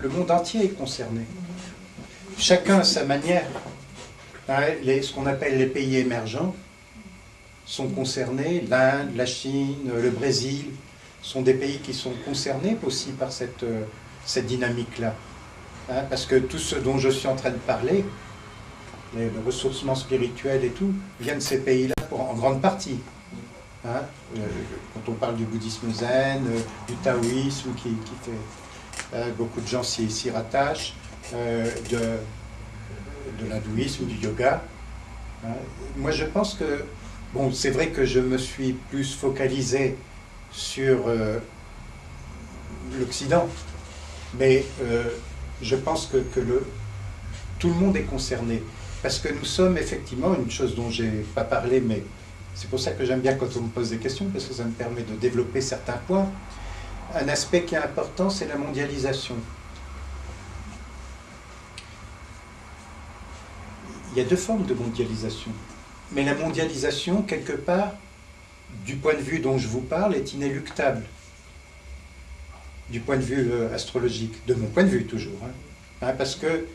le monde entier est concerné. Chacun à sa manière. Ce qu'on appelle les pays émergents sont concernés. L'Inde, la Chine, le Brésil sont des pays qui sont concernés aussi par cette dynamique-là. Parce que tout ce dont je suis en train de parler, le ressourcement spirituel et tout, vient de ces pays-là en grande partie. Quand on parle du bouddhisme zen, du taoïsme qui fait... beaucoup de gens s'y rattachent, de l'hindouisme, du yoga. Moi je pense que, bon, c'est vrai que je me suis plus focalisé sur l'Occident, mais je pense que tout le monde est concerné. Parce que nous sommes effectivement, une chose dont je n'ai pas parlé, mais c'est pour ça que j'aime bien quand on me pose des questions, parce que ça me permet de développer certains points. Un aspect qui est important, c'est la mondialisation. Il y a deux formes de mondialisation. Mais la mondialisation, quelque part, du point de vue dont je vous parle, est inéluctable. Du point de vue astrologique, de mon point de vue toujours. Parce que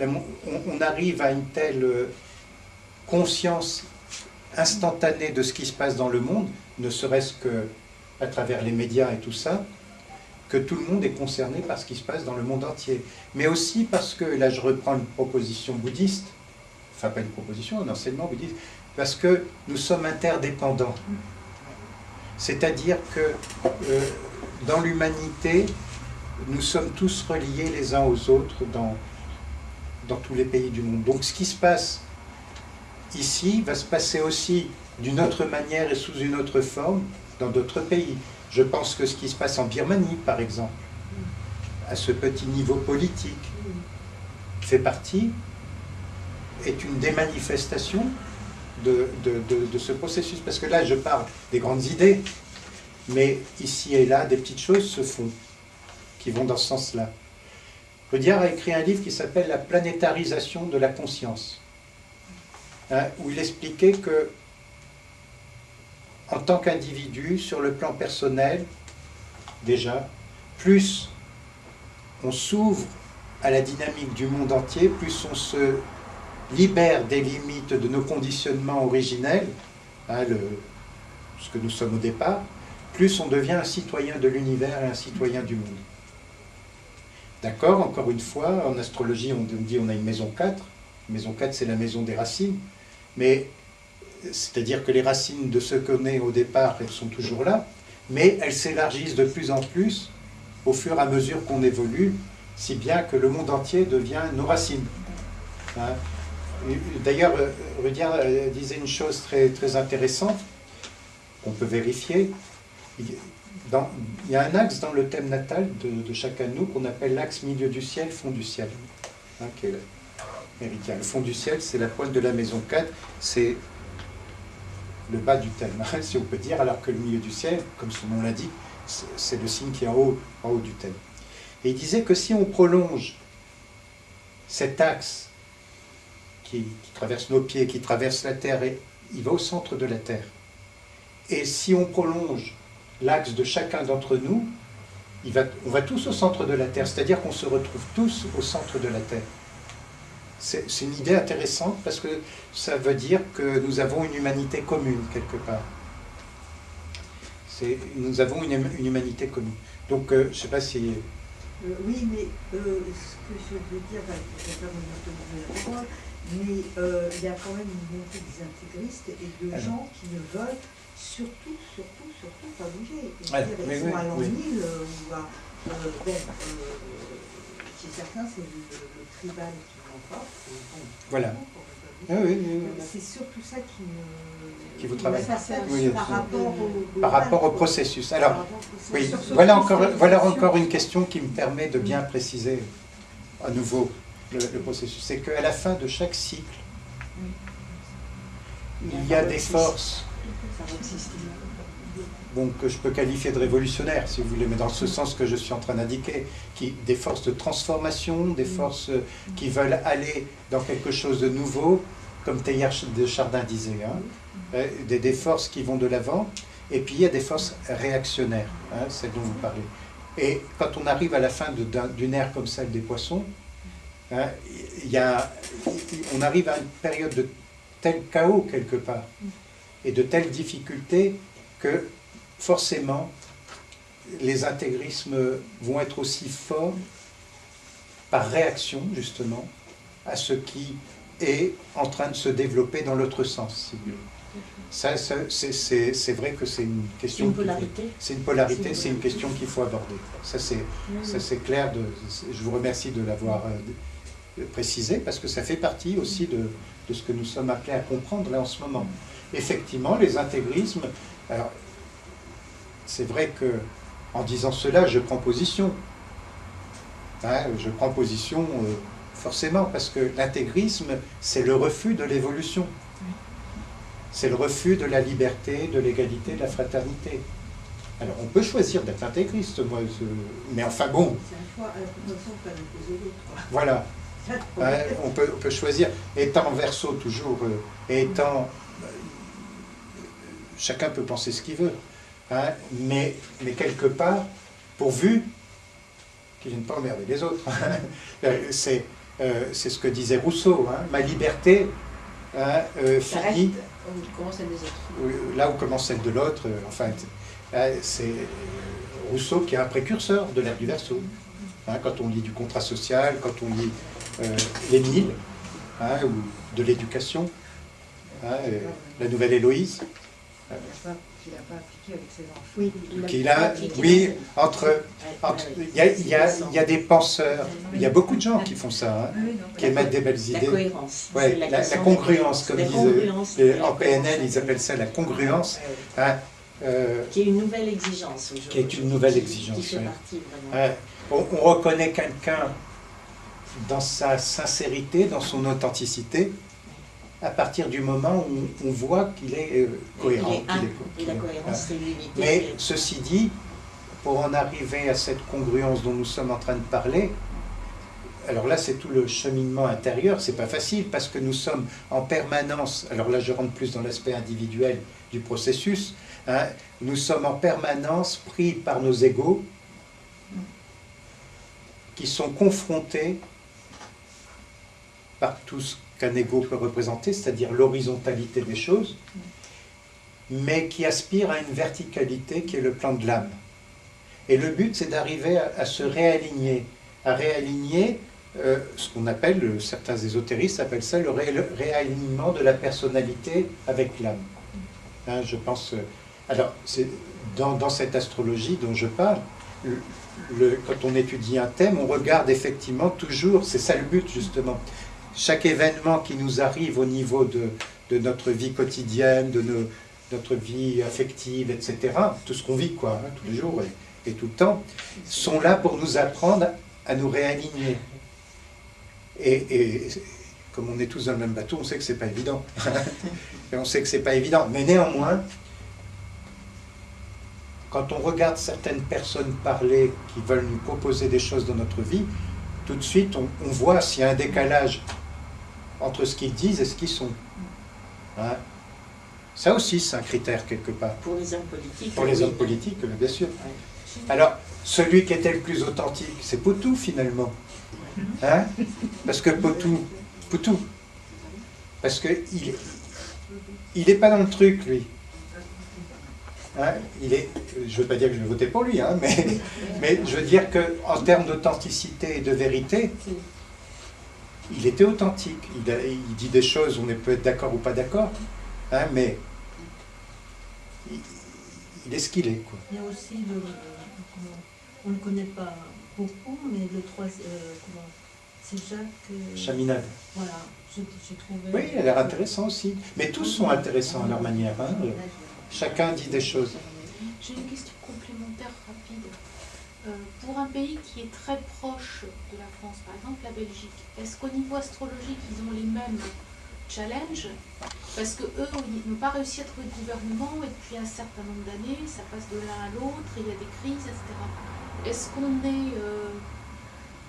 on arrive à une telle conscience instantanée de ce qui se passe dans le monde, ne serait-ce qu'à travers les médias et tout ça, que tout le monde est concerné par ce qui se passe dans le monde entier. Mais aussi parce que, là je reprends une proposition bouddhiste, enfin pas une proposition, un enseignement bouddhiste, parce que nous sommes interdépendants. C'est-à-dire que dans l'humanité, nous sommes tous reliés les uns aux autres dans tous les pays du monde. Donc ce qui se passe ici va se passer aussi d'une autre manière et sous une autre forme dans d'autres pays. Je pense que ce qui se passe en Birmanie, par exemple, à ce petit niveau politique, fait partie, est une des manifestations de ce processus. Parce que là, je parle des grandes idées, mais ici et là, des petites choses se font, qui vont dans ce sens-là. Rudyard a écrit un livre qui s'appelle « La planétarisation de la conscience », où il expliquait que, en tant qu'individu, sur le plan personnel, déjà, plus on s'ouvre à la dynamique du monde entier, plus on se libère des limites de nos conditionnements originels, ce que nous sommes au départ, plus on devient un citoyen de l'univers et un citoyen du monde. D'accord, encore une fois, en astrologie, on dit on a une maison 4. Maison 4, c'est la maison des racines. Mais, c'est-à-dire que les racines de ce qu'on est au départ, elles sont toujours là, mais elles s'élargissent de plus en plus au fur et à mesure qu'on évolue, si bien que le monde entier devient nos racines. D'ailleurs, Rudyard disait une chose très, très intéressante, qu'on peut vérifier. Il y a un axe dans le thème natal de chacun de nous qu'on appelle l'axe milieu du ciel, fond du ciel, qui est le méridien. Le fond du ciel, c'est la pointe de la maison 4, c'est le bas du thème, si on peut dire, alors que le milieu du ciel, comme son nom l'indique, c'est le signe qui est en haut du thème. Et il disait que si on prolonge cet axe qui traverse nos pieds, qui traverse la Terre, et il va au centre de la Terre. Et si on prolonge l'axe de chacun d'entre nous, on va tous au centre de la Terre, c'est-à-dire qu'on se retrouve tous au centre de la Terre. C'est une idée intéressante parce que ça veut dire que nous avons une humanité commune, quelque part. Nous avons une humanité commune. Donc, je ne sais pas si... oui, mais ce que je veux dire, je ne vais pas me donner la parole, mais il y a quand même une montée des intégristes et de gens qui ne veulent surtout pas bouger. Ils sont à l'ennui, chez certains, c'est le tribal qui l'emporte. Voilà. C'est surtout ça qui vous travaille. Par rapport au processus. Alors, oui, voilà encore une question qui me permet de bien préciser à nouveau le processus. C'est qu'à la fin de chaque cycle, il y a des forces que je peux qualifier de révolutionnaires, si vous voulez, mais dans ce sens que je suis en train d'indiquer, des forces de transformation, des forces qui veulent aller dans quelque chose de nouveau, comme Teilhard de Chardin disait, des forces qui vont de l'avant, et puis il y a des forces réactionnaires, celles dont vous parlez. Et quand on arrive à la fin d'une ère comme celle des poissons, hein, on arrive à une période de tel chaos quelque part, et de telles difficultés que forcément les intégrismes vont être aussi forts par réaction justement à ce qui est en train de se développer dans l'autre sens, si vous voulez. Ça, c'est vrai que c'est une question... C'est une polarité, c'est une question qu'il faut aborder. Ça, c'est clair. Je vous remercie de l'avoir précisé, parce que ça fait partie aussi de ce que nous sommes appelés à comprendre là en ce moment. Effectivement, les intégrismes... Alors, c'est vrai que en disant cela, je prends position. Hein, je prends position forcément, parce que l'intégrisme, c'est le refus de l'évolution. C'est le refus de la liberté, de l'égalité, de la fraternité. Alors, on peut choisir d'être intégriste, moi, mais enfin bon. C'est un choix à la promotion, pas d'imposer l'autre. Voilà. On peut choisir, étant verso toujours, étant... chacun peut penser ce qu'il veut. Hein, mais quelque part, pourvu qu'il ne vienne pas emmerder les autres. C'est ce que disait Rousseau. Hein, ma liberté finit... Où commence celle des autres. Là où commence celle de l'autre, enfin, c'est Rousseau qui est un précurseur de l'ère du Verseau. Hein, quand on lit du contrat social, quand on lit l'Émile, hein, ou de l'éducation, hein, la nouvelle Héloïse. Qu'il n'a pas appliqué avec ses enfants. Oui, il y a des penseurs, il y a beaucoup de gens qui font ça, hein, qui émettent des belles idées. La cohérence. Ouais, la congruence, comme disent en PNL, ils appellent ça la congruence. Hein, qui est une nouvelle exigence aujourd'hui. Qui est une nouvelle exigence. Qui fait partie vraiment. On reconnaît quelqu'un dans sa sincérité, dans son authenticité, à partir du moment où on voit qu'il est cohérent. Et la cohérence, c'est l'unité. Mais ceci dit, pour en arriver à cette congruence dont nous sommes en train de parler, alors là c'est tout le cheminement intérieur, c'est pas facile parce que nous sommes en permanence, alors là je rentre plus dans l'aspect individuel du processus, hein, nous sommes en permanence pris par nos égos qui sont confrontés par tout ce qu'un ego peut représenter, c'est-à-dire l'horizontalité des choses, mais qui aspire à une verticalité qui est le plan de l'âme. Et le but, c'est d'arriver à se réaligner, ce qu'on appelle, certains ésotéristes appellent ça le réalignement de la personnalité avec l'âme. Hein, je pense... alors, c'est dans cette astrologie dont je parle, quand on étudie un thème, on regarde effectivement toujours, c'est ça le but justement, chaque événement qui nous arrive au niveau de notre vie quotidienne, de notre vie affective, etc., tout ce qu'on vit, quoi, hein, tous les jours et tout le temps, sont là pour nous apprendre à nous réaligner. Et comme on est tous dans le même bateau, on sait que c'est pas évident. Et on sait que c'est pas évident. Mais néanmoins, quand on regarde certaines personnes parler qui veulent nous proposer des choses dans notre vie, tout de suite, on voit s'il y a un décalage entre ce qu'ils disent et ce qu'ils sont. Hein? Ça aussi, c'est un critère quelque part. Pour les hommes politiques. Pour les hommes politiques, bien sûr. Alors, celui qui était le plus authentique, c'est Potou, finalement. Hein? Parce que Potou, parce qu'il n'est pas dans le truc, lui. Hein? Je ne veux pas dire que je vais voter pour lui, hein, mais je veux dire qu'en termes d'authenticité et de vérité, il était authentique. Il dit des choses, on peut être d'accord ou pas d'accord, hein, mais il est ce qu'il est, quoi. Il y a aussi on ne le connaît pas beaucoup, mais le troisième, c'est Jacques... Chaminade. Voilà, j'ai trouvé... Oui, il a l'air intéressant aussi. Mais tous sont intéressants à leur manière. Hein. Chacun dit des choses. J'ai une question complémentaire rapide. Pour un pays qui est très proche de la France, par exemple la Belgique, est-ce qu'au niveau astrologique, ils ont les mêmes challenges? Parce qu'eux, ils n'ont pas réussi à trouver de gouvernement, et depuis un certain nombre d'années, ça passe de l'un à l'autre, il y a des crises, etc. Est-ce qu'on est...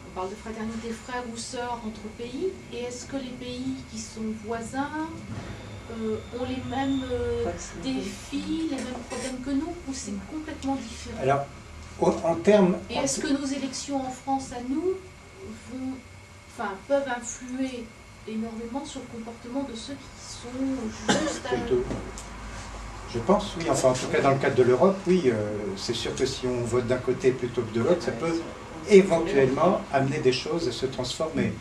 on parle de fraternité frères ou sœurs entre pays, et est-ce que les pays qui sont voisins ont les mêmes défis, les mêmes problèmes que nous, ou c'est complètement différent? Alors, en termes... Et est-ce que nos élections en France à nous peuvent influer énormément sur le comportement de ceux qui sont juste à... Je pense, oui. Enfin, en tout cas, dans le cadre de l'Europe, oui. C'est sûr que si on vote d'un côté plutôt que de l'autre, ça peut éventuellement amener des choses à se transformer.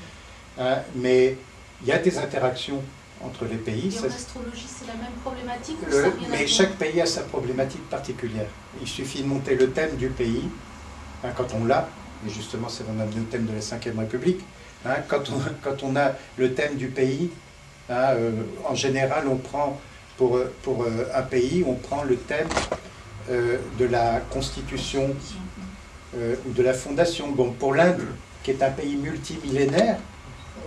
Mais il y a des interactions entre les pays. Et en astrologie, c'est la même problématique mais chaque pays a sa problématique particulière. Il suffit de monter le thème du pays, quand on l'a, et justement, c'est vraiment le thème de la Ve République. Quand on a le thème du pays, en général, on prend, pour un pays, on prend le thème de la constitution ou de la fondation. Bon, pour l'Inde, qui est un pays multimillénaire,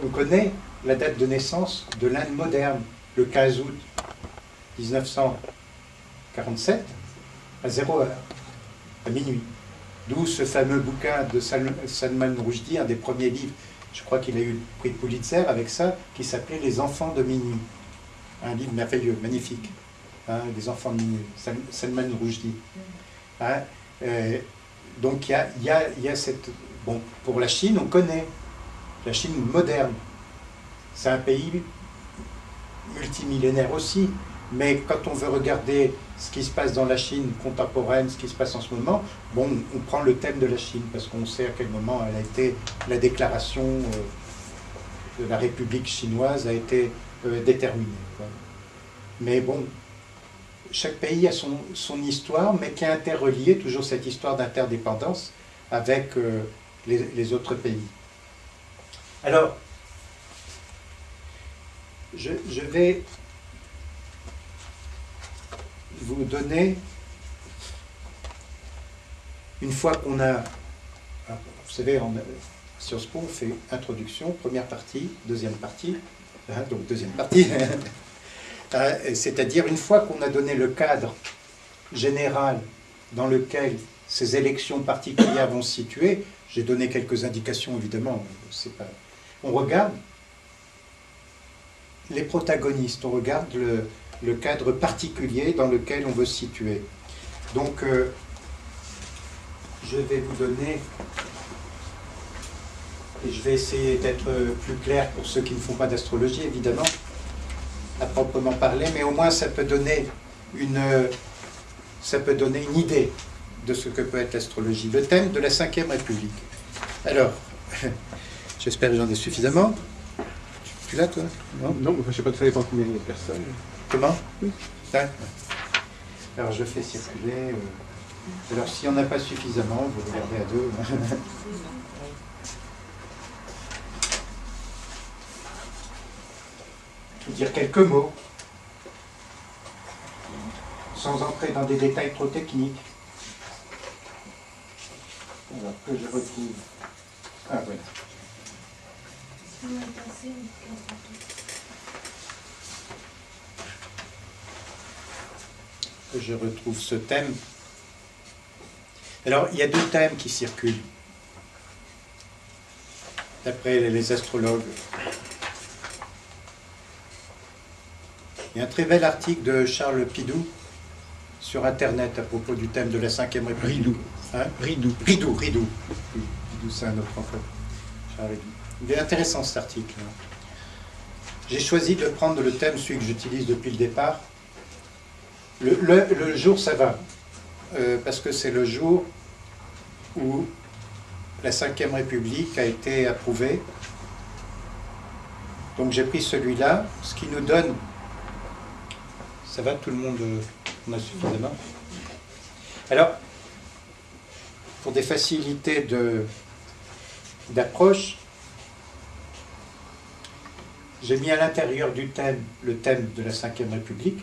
on connaît la date de naissance de l'Inde moderne, le 15 août 1947, à 0 heure, à minuit. D'où ce fameux bouquin de Salman Rushdie, un des premiers livres, je crois qu'il a eu le prix de Pulitzer avec ça, qui s'appelait « Les enfants de minuit ». Un livre merveilleux, magnifique. Les enfants de minuit, Salman Rushdie. Donc il y a cette... Bon, pour la Chine, on connaît la Chine moderne. C'est un pays multimillénaire aussi, mais quand on veut regarder ce qui se passe dans la Chine contemporaine, ce qui se passe en ce moment, bon, on prend le thème de la Chine, parce qu'on sait à quel moment elle a été, la déclaration de la République chinoise a été déterminée. Mais bon, chaque pays a son histoire, mais qui est interreliée, toujours cette histoire d'interdépendance, avec les autres pays. Alors, je vais vous donner, une fois qu'on a, vous savez, en Sciences Po, on fait introduction, première partie, deuxième partie, donc deuxième partie, c'est-à-dire une fois qu'on a donné le cadre général dans lequel ces élections particulières vont se situer, j'ai donné quelques indications évidemment, on regarde les protagonistes, on regarde le cadre particulier dans lequel on veut se situer. Donc, je vais vous donner, et je vais essayer d'être plus clair pour ceux qui ne font pas d'astrologie, évidemment, à proprement parler, mais au moins ça peut donner une idée de ce que peut être l'astrologie. Le thème de la Ve République. Alors, j'espère que j'en ai suffisamment. Tu l'as, toi? Non, je ne sais pas, ça dépend combien il y a de personnes. Comment? Oui. Alors, je fais circuler. Alors, s'il n'y en a pas suffisamment, vous regardez à deux. Je vais dire quelques mots, sans entrer dans des détails trop techniques. Alors, que je retrouve... Ah, voilà. Que je retrouve ce thème. Alors, il y a deux thèmes qui circulent, d'après les astrologues. Il y a un très bel article de Charles Pidou sur Internet à propos du thème de la Ve République. Ridou. Hein? Ridou, c'est un autre enfant. Charles Ridou. Il est intéressant cet article. J'ai choisi de prendre le thème, celui que j'utilise depuis le départ. Le jour, ça va, parce que c'est le jour où la Ve République a été approuvée. Donc j'ai pris celui-là, ce qui nous donne... Ça va, tout le monde, on a suffisamment. Alors, pour des facilités d'approche, j'ai mis à l'intérieur du thème, le thème de la Ve République,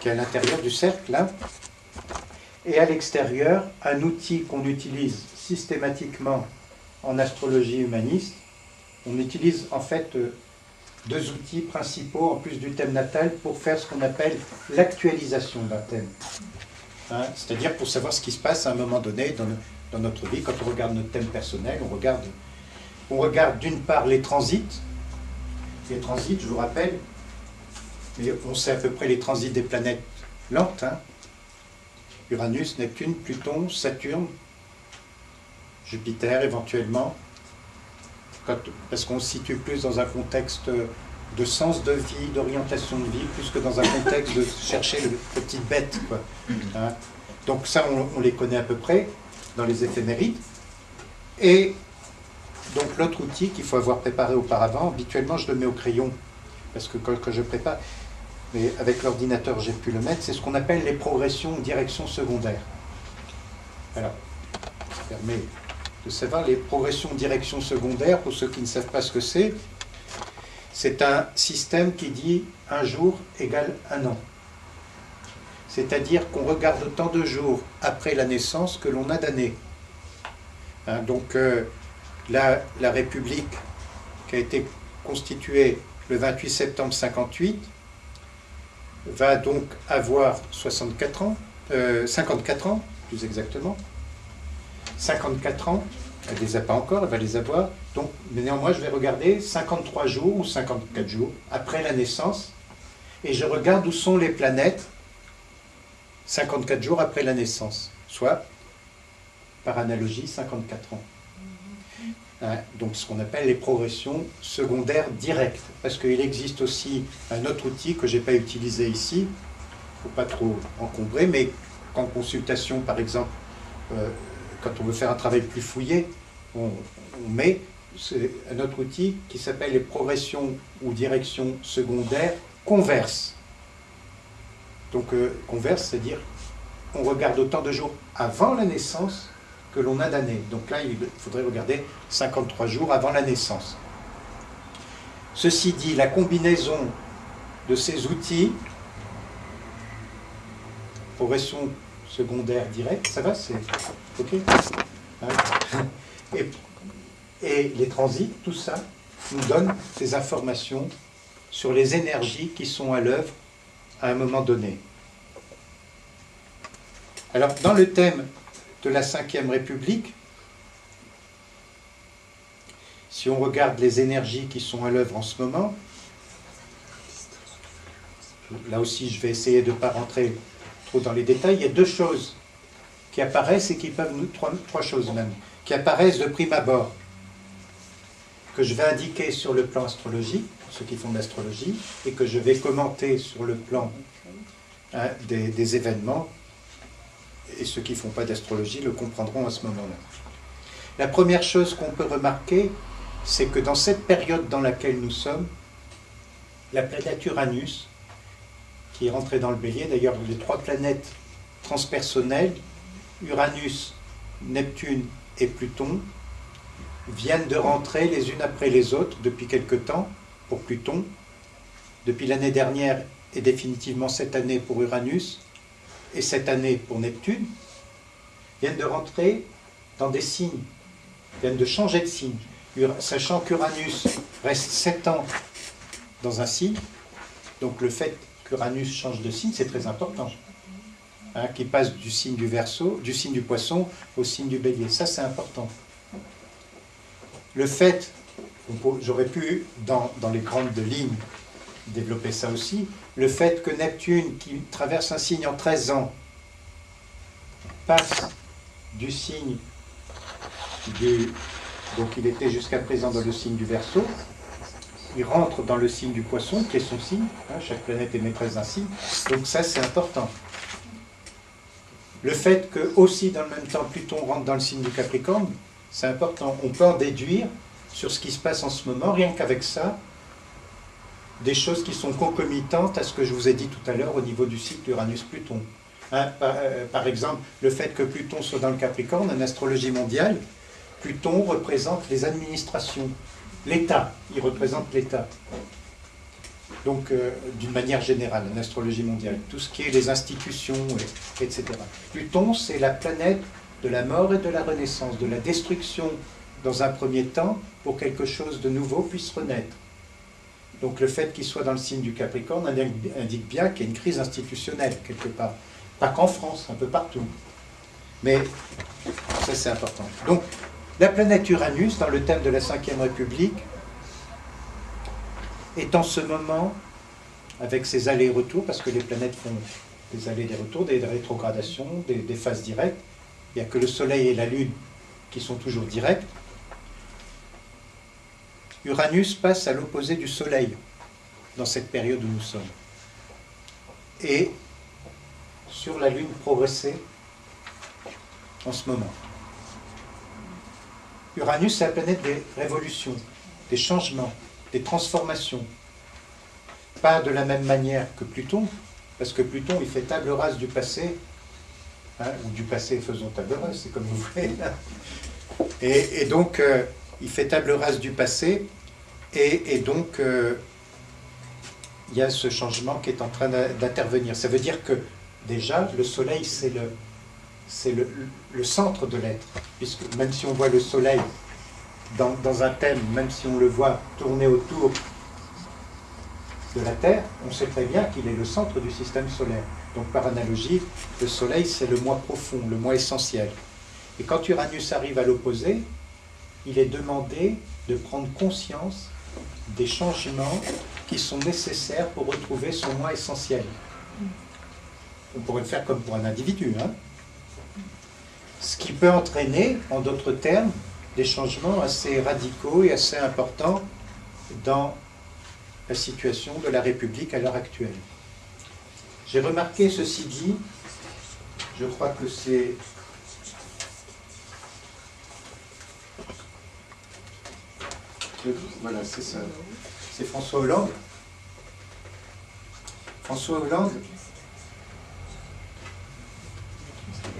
qui est à l'intérieur du cercle, là, et à l'extérieur, un outil qu'on utilise systématiquement en astrologie humaniste. On utilise en fait deux outils principaux, en plus du thème natal, pour faire ce qu'on appelle l'actualisation d'un thème. C'est-à-dire pour savoir ce qui se passe à un moment donné dans notre vie. Quand on regarde notre thème personnel, on regarde d'une part les transits. Les transits, je vous rappelle, mais on sait à peu près les transits des planètes lentes. Uranus, Neptune, Pluton, Saturne, Jupiter éventuellement, parce qu'on se situe plus dans un contexte de sens de vie, d'orientation de vie, plus que dans un contexte de chercher le petite bête, quoi. Hein. Donc ça, on les connaît à peu près dans les éphémérides. Et donc l'autre outil qu'il faut avoir préparé auparavant, habituellement je le mets au crayon, parce que quand je prépare, mais avec l'ordinateur j'ai pu le mettre, c'est ce qu'on appelle les progressions ou directions secondaires. Alors, ça permet de savoir les progressions ou directions secondaires, pour ceux qui ne savent pas ce que c'est un système qui dit un jour égale un an. C'est-à-dire qu'on regarde autant de jours après la naissance que l'on a d'années. Hein, donc la République qui a été constituée le 28 septembre 58 va donc avoir 54 ans, 54 ans plus exactement. 54 ans, elle ne les a pas encore, elle va les avoir. Donc, mais néanmoins, je vais regarder 53 jours ou 54 jours après la naissance et je regarde où sont les planètes 54 jours après la naissance, soit, par analogie, 54 ans. Hein, donc, ce qu'on appelle les progressions secondaires directes. Parce qu'il existe aussi un autre outil que je n'ai pas utilisé ici, il ne faut pas trop encombrer, mais en consultation, par exemple, quand on veut faire un travail plus fouillé, on met un autre outil qui s'appelle les progressions ou directions secondaires converses. Donc, converse, c'est-à-dire on regarde autant de jours avant la naissance que l'on a d'années. Donc là, il faudrait regarder 53 jours avant la naissance. Ceci dit, la combinaison de ces outils, progression secondaire directe, ça va, c'est OK, hein, et les transits, tout ça nous donne des informations sur les énergies qui sont à l'œuvre à un moment donné. Alors, dans le thème de la Ve République, si on regarde les énergies qui sont à l'œuvre en ce moment, là aussi je vais essayer de ne pas rentrer trop dans les détails, il y a deux choses qui apparaissent et qui peuvent nous, trois choses même, qui apparaissent de prime abord, que je vais indiquer sur le plan astrologique, ceux qui font de l'astrologie, et que je vais commenter sur le plan des événements, et ceux qui ne font pas d'astrologie le comprendront à ce moment-là. La première chose qu'on peut remarquer, c'est que dans cette période dans laquelle nous sommes, la planète Uranus, qui est rentrée dans le Bélier, d'ailleurs les trois planètes transpersonnelles, Uranus, Neptune et Pluton, viennent de rentrer les unes après les autres depuis quelque temps pour Pluton, depuis l'année dernière et définitivement cette année pour Uranus, et cette année pour Neptune, viennent de rentrer dans des signes, viennent de changer de signe. Sachant qu'Uranus reste 7 ans dans un signe, donc le fait qu'Uranus change de signe, c'est très important. Hein, qu'il passe du signe du Verseau, du signe du Poisson au signe du Bélier. Ça, c'est important. Le fait, j'aurais pu, dans les grandes lignes, développer ça aussi, le fait que Neptune, qui traverse un signe en 13 ans, passe du signe du... Donc il était jusqu'à présent dans le signe du Verseau, il rentre dans le signe du Poisson, qui est son signe, hein, chaque planète est maîtresse d'un signe, donc ça c'est important. Le fait que aussi dans le même temps Pluton rentre dans le signe du Capricorne, c'est important. On peut en déduire sur ce qui se passe en ce moment, rien qu'avec ça, des choses qui sont concomitantes à ce que je vous ai dit tout à l'heure au niveau du cycle Uranus-Pluton. Hein, par exemple, le fait que Pluton soit dans le Capricorne, en astrologie mondiale, Pluton représente les administrations, l'État, il représente l'État. Donc, d'une manière générale, en astrologie mondiale, tout ce qui est les institutions, etc. Pluton, c'est la planète de la mort et de la renaissance, de la destruction dans un premier temps, pour que quelque chose de nouveau puisse renaître. Donc le fait qu'il soit dans le signe du Capricorne indique bien qu'il y a une crise institutionnelle, quelque part. Pas qu'en France, un peu partout. Mais ça, c'est important. Donc, la planète Uranus, dans le thème de la Ve République, est en ce moment, avec ses allers-retours, parce que les planètes font des allées, des retours, des rétrogradations, des phases directes. Il n'y a que le Soleil et la Lune qui sont toujours directs. Uranus passe à l'opposé du Soleil dans cette période où nous sommes. Et sur la Lune progressée en ce moment. Uranus, c'est la planète des révolutions, des changements, des transformations. Pas de la même manière que Pluton, parce que Pluton, il fait table rase du passé, hein, ou du passé faisons table rase, c'est comme vous voulez. Et donc, il fait table rase du passé, et donc, il y a ce changement qui est en train d'intervenir. Ça veut dire que, déjà, le Soleil, c'est le centre de l'être, puisque même si on voit le Soleil dans un thème, même si on le voit tourner autour de la Terre, on sait très bien qu'il est le centre du système solaire. Donc par analogie, le Soleil, c'est le moi profond, le moi essentiel. Et quand Uranus arrive à l'opposé, il est demandé de prendre conscience des changements qui sont nécessaires pour retrouver son moi essentiel. On pourrait le faire comme pour un individu, hein. Ce qui peut entraîner, en d'autres termes, des changements assez radicaux et assez importants dans la situation de la République à l'heure actuelle. J'ai remarqué, ceci dit, je crois que c'est... Voilà, c'est ça. C'est François Hollande. François Hollande...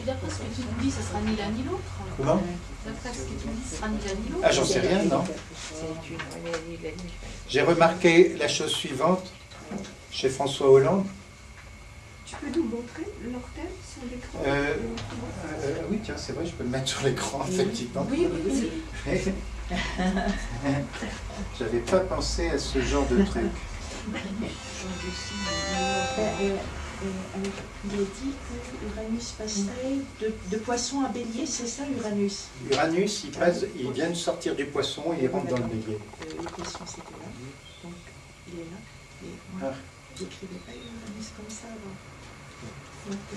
D'après ce que tu nous dis, ce sera ni l'un ni l'autre. Comment? D'après ce que tu nous dis, ce sera ni l'un ni l'autre. Ah, j'en sais rien, non. J'ai remarqué la chose suivante chez François Hollande. Tu peux nous montrer leur thème sur l'écran? Oui, tiens, c'est vrai, je peux le mettre sur l'écran, effectivement. Oui, oui, oui. J'avais pas pensé à ce genre de truc. Il a dit que Uranus passerait de poisson à bélier, c'est ça Uranus? Uranus, il vient de sortir du poisson et il rentre dans le bélier. Le poisson c'était là, donc il est là. Et moi, j'écrivais pas Uranus comme ça avant. Donc je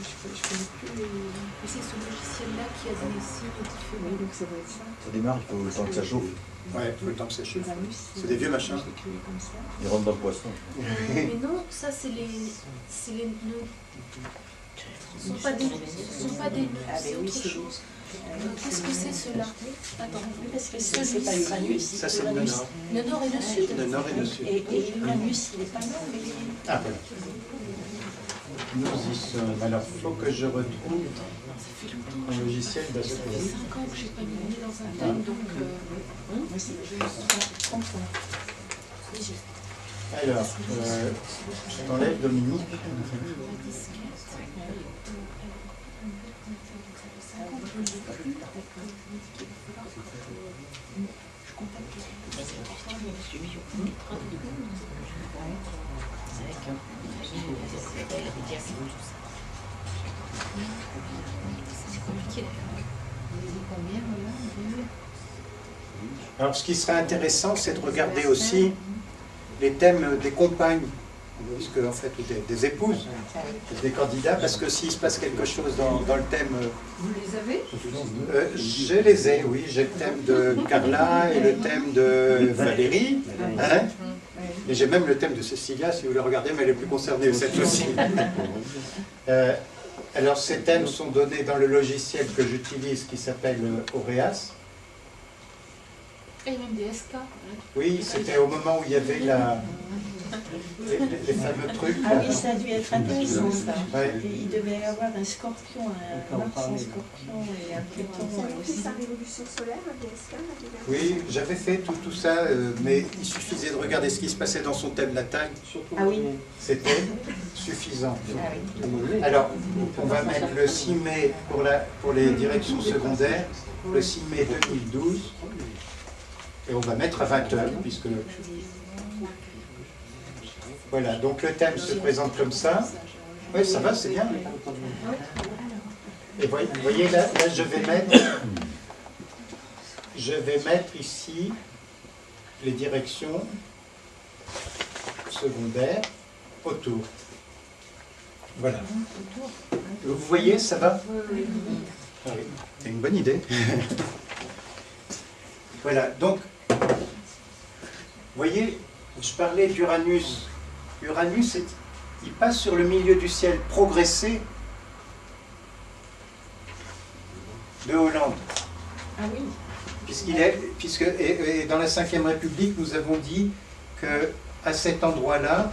connais plus les... Et c'est ce logiciel-là qui a des signes différents. Oui, donc ça doit être ça. Ça démarre, il faut le temps que ça chauffe. Ouais, il faut le temps que ça chauffe. Uranus, C'est des vieux machins. je l'écrivais comme ça. Il rentre dans le poisson. Mais non, ça c'est les nœuds. Ce ne sont pas des nœuds, c'est autre chose. Qu'est-ce que c'est cela? Attends, Parce que c'est pas Uranus. Ça, c'est le nord. le nord et le sud. Le nord et le sud. Et Uranus, il n'est pas nord, mais il est... Ah, voilà. Nous y sommes. Alors, il faut que je retrouve un logiciel Ça fait 5 ans que je n'ai pas mis le nez dans un thème, donc... Moi, c'est 30 ans. Alors, je t'enlève Dominique. Alors, ce qui serait intéressant, c'est de regarder aussi les thèmes des compagnes, puisque en fait, ou des épouses, des candidats, parce que s'il se passe quelque chose dans le thème... Vous les avez? Je les ai, oui. J'ai le thème de Carla et le thème de Valérie. Hein, et j'ai même le thème de Cécilia, si vous le regardez, mais elle est plus concernée cette fois-ci. Alors, ces thèmes sont donnés dans le logiciel que j'utilise, qui s'appelle Aureas. Et même des SK. Oui, c'était au moment où il y avait les fameux trucs. Ah oui, ça a dû être intéressant, ça. Ouais. Et il devait y avoir un scorpion, un Mars en scorpion et un Pluton C'est aussi. sa révolution solaire, un DSK, Oui, j'avais fait tout ça, mais il suffisait de regarder ce qui se passait dans son thème natal. Ah oui. C'était suffisant. Ah oui. Alors, on va mettre le 6 mai pour les directions secondaires, le 6 mai 2012, et on va mettre à 20h, puisque... Voilà, donc le thème se présente comme ça. Oui, ça va, c'est bien. Et vous voyez, là je vais mettre ici les directions secondaires autour. Voilà. Vous voyez, ça va? Ah oui, c'est une bonne idée. Voilà, donc, vous voyez, je parlais d'Uranus. Uranus, il passe sur le milieu du ciel progressé de Hollande. Ah oui. Et dans la Ve République, nous avons dit qu'à cet endroit-là,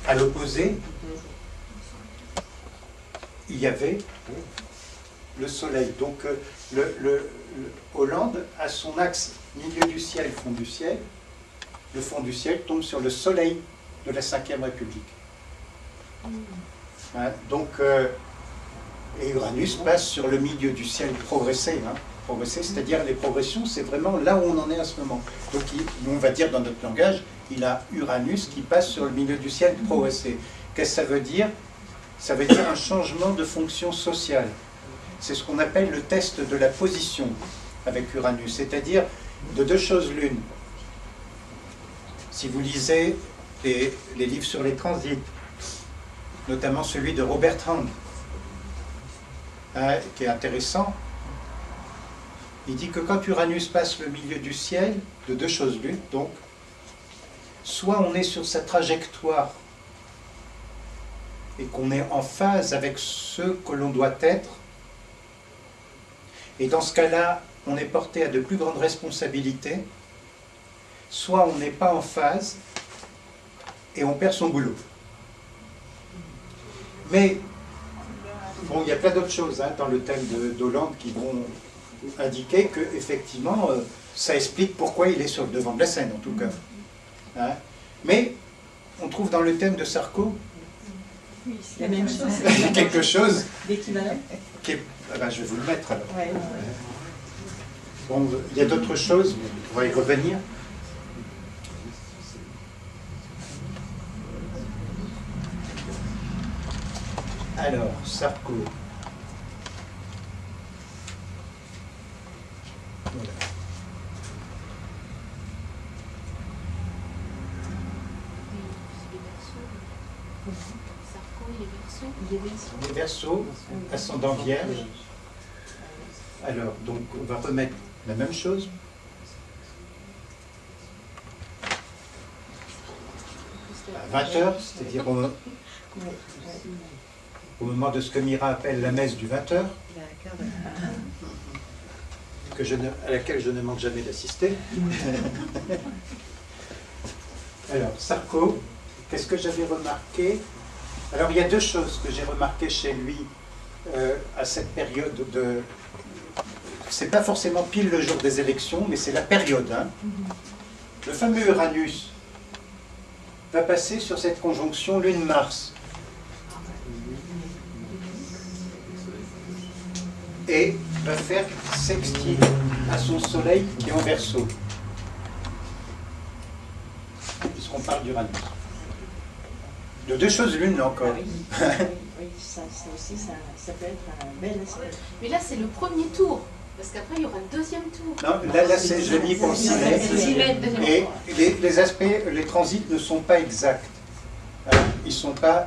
à l'opposé, il y avait le Soleil. Donc le Hollande a son axe milieu du ciel, fond du ciel. Le fond du ciel tombe sur le Soleil de la Ve République. Hein, donc, et Uranus passe sur le milieu du ciel progressé. Hein, progressé, c'est-à-dire les progressions, c'est vraiment là où on en est à ce moment. Donc on va dire dans notre langage, il a Uranus qui passe sur le milieu du ciel progressé. Qu'est-ce que ça veut dire? Ça veut dire un changement de fonction sociale. C'est ce qu'on appelle le test de la position avec Uranus, c'est-à-dire de deux choses l'une. Si vous lisez les livres sur les transits, notamment celui de Robert Hand, qui est intéressant, il dit que quand Uranus passe le milieu du ciel, de deux choses l'une, donc, soit on est sur sa trajectoire et qu'on est en phase avec ce que l'on doit être, et dans ce cas-là, on est porté à de plus grandes responsabilités, soit on n'est pas en phase et on perd son boulot. Mais, bon, il y a plein d'autres choses hein, dans le thème d'Hollande qui vont indiquer que, effectivement, ça explique pourquoi il est sur le devant de la scène, en tout cas. Hein. Mais, on trouve dans le thème de Sarko La même chose. quelque chose D'équivalent. qui est... Ah ben, je vais vous le mettre alors. Ouais. Bon, il y a d'autres choses, on va y revenir. Alors, Sarko. Voilà. Sarko, il est Verseau. Les Verseaux, ascendant Vierge. Alors, donc, on va remettre la même chose. À 20h, c'est-à-dire au moment de ce que Mira appelle la messe du 20h, à laquelle je ne manque jamais d'assister. Alors, Sarko, qu'est-ce que j'avais remarqué? Alors, il y a deux choses que j'ai remarquées chez lui à cette période de... C'est pas forcément pile le jour des élections, mais c'est la période. Hein. Le fameux Uranus va passer sur cette conjonction Lune-Mars. Et va faire sextile à son soleil qui est en Verseau. Puisqu'on parle d'Uranus. De deux choses l'une, là encore. Oui, ça aussi, ça peut être un bel aspect. Mais là, c'est le premier tour. Parce qu'après, il y aura un deuxième tour. Non, là je l'ai mis pour le ciné. Et les aspects, les transits ne sont pas exacts. Ils sont pas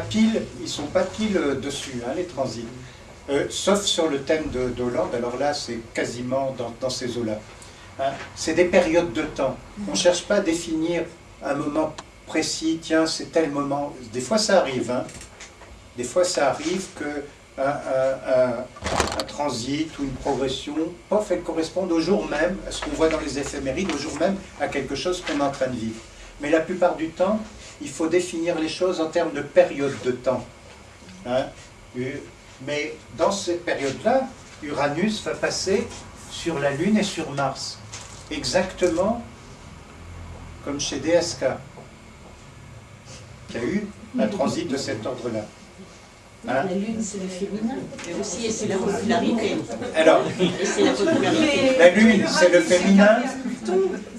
pile dessus, hein, les transits. Sauf sur le thème d'Hollande, alors là, c'est quasiment dans ces eaux-là. Hein, c'est des périodes de temps. On ne cherche pas à définir un moment précis, tiens, c'est tel moment. Des fois, ça arrive. Hein. Des fois, ça arrive que un transit ou une progression, pof, elle corresponde au jour même, à ce qu'on voit dans les éphémérides, au jour même, à quelque chose qu'on est en train de vivre. Mais la plupart du temps, il faut définir les choses en termes de période de temps. Hein? Mais dans cette période-là, Uranus va passer sur la Lune et sur Mars. Exactement comme chez DSK, qui a eu un transit de cet ordre-là. Hein? La Lune, c'est le féminin, mais aussi c'est la popularité. Alors, Et c'est la popularité. la Lune, c'est le féminin.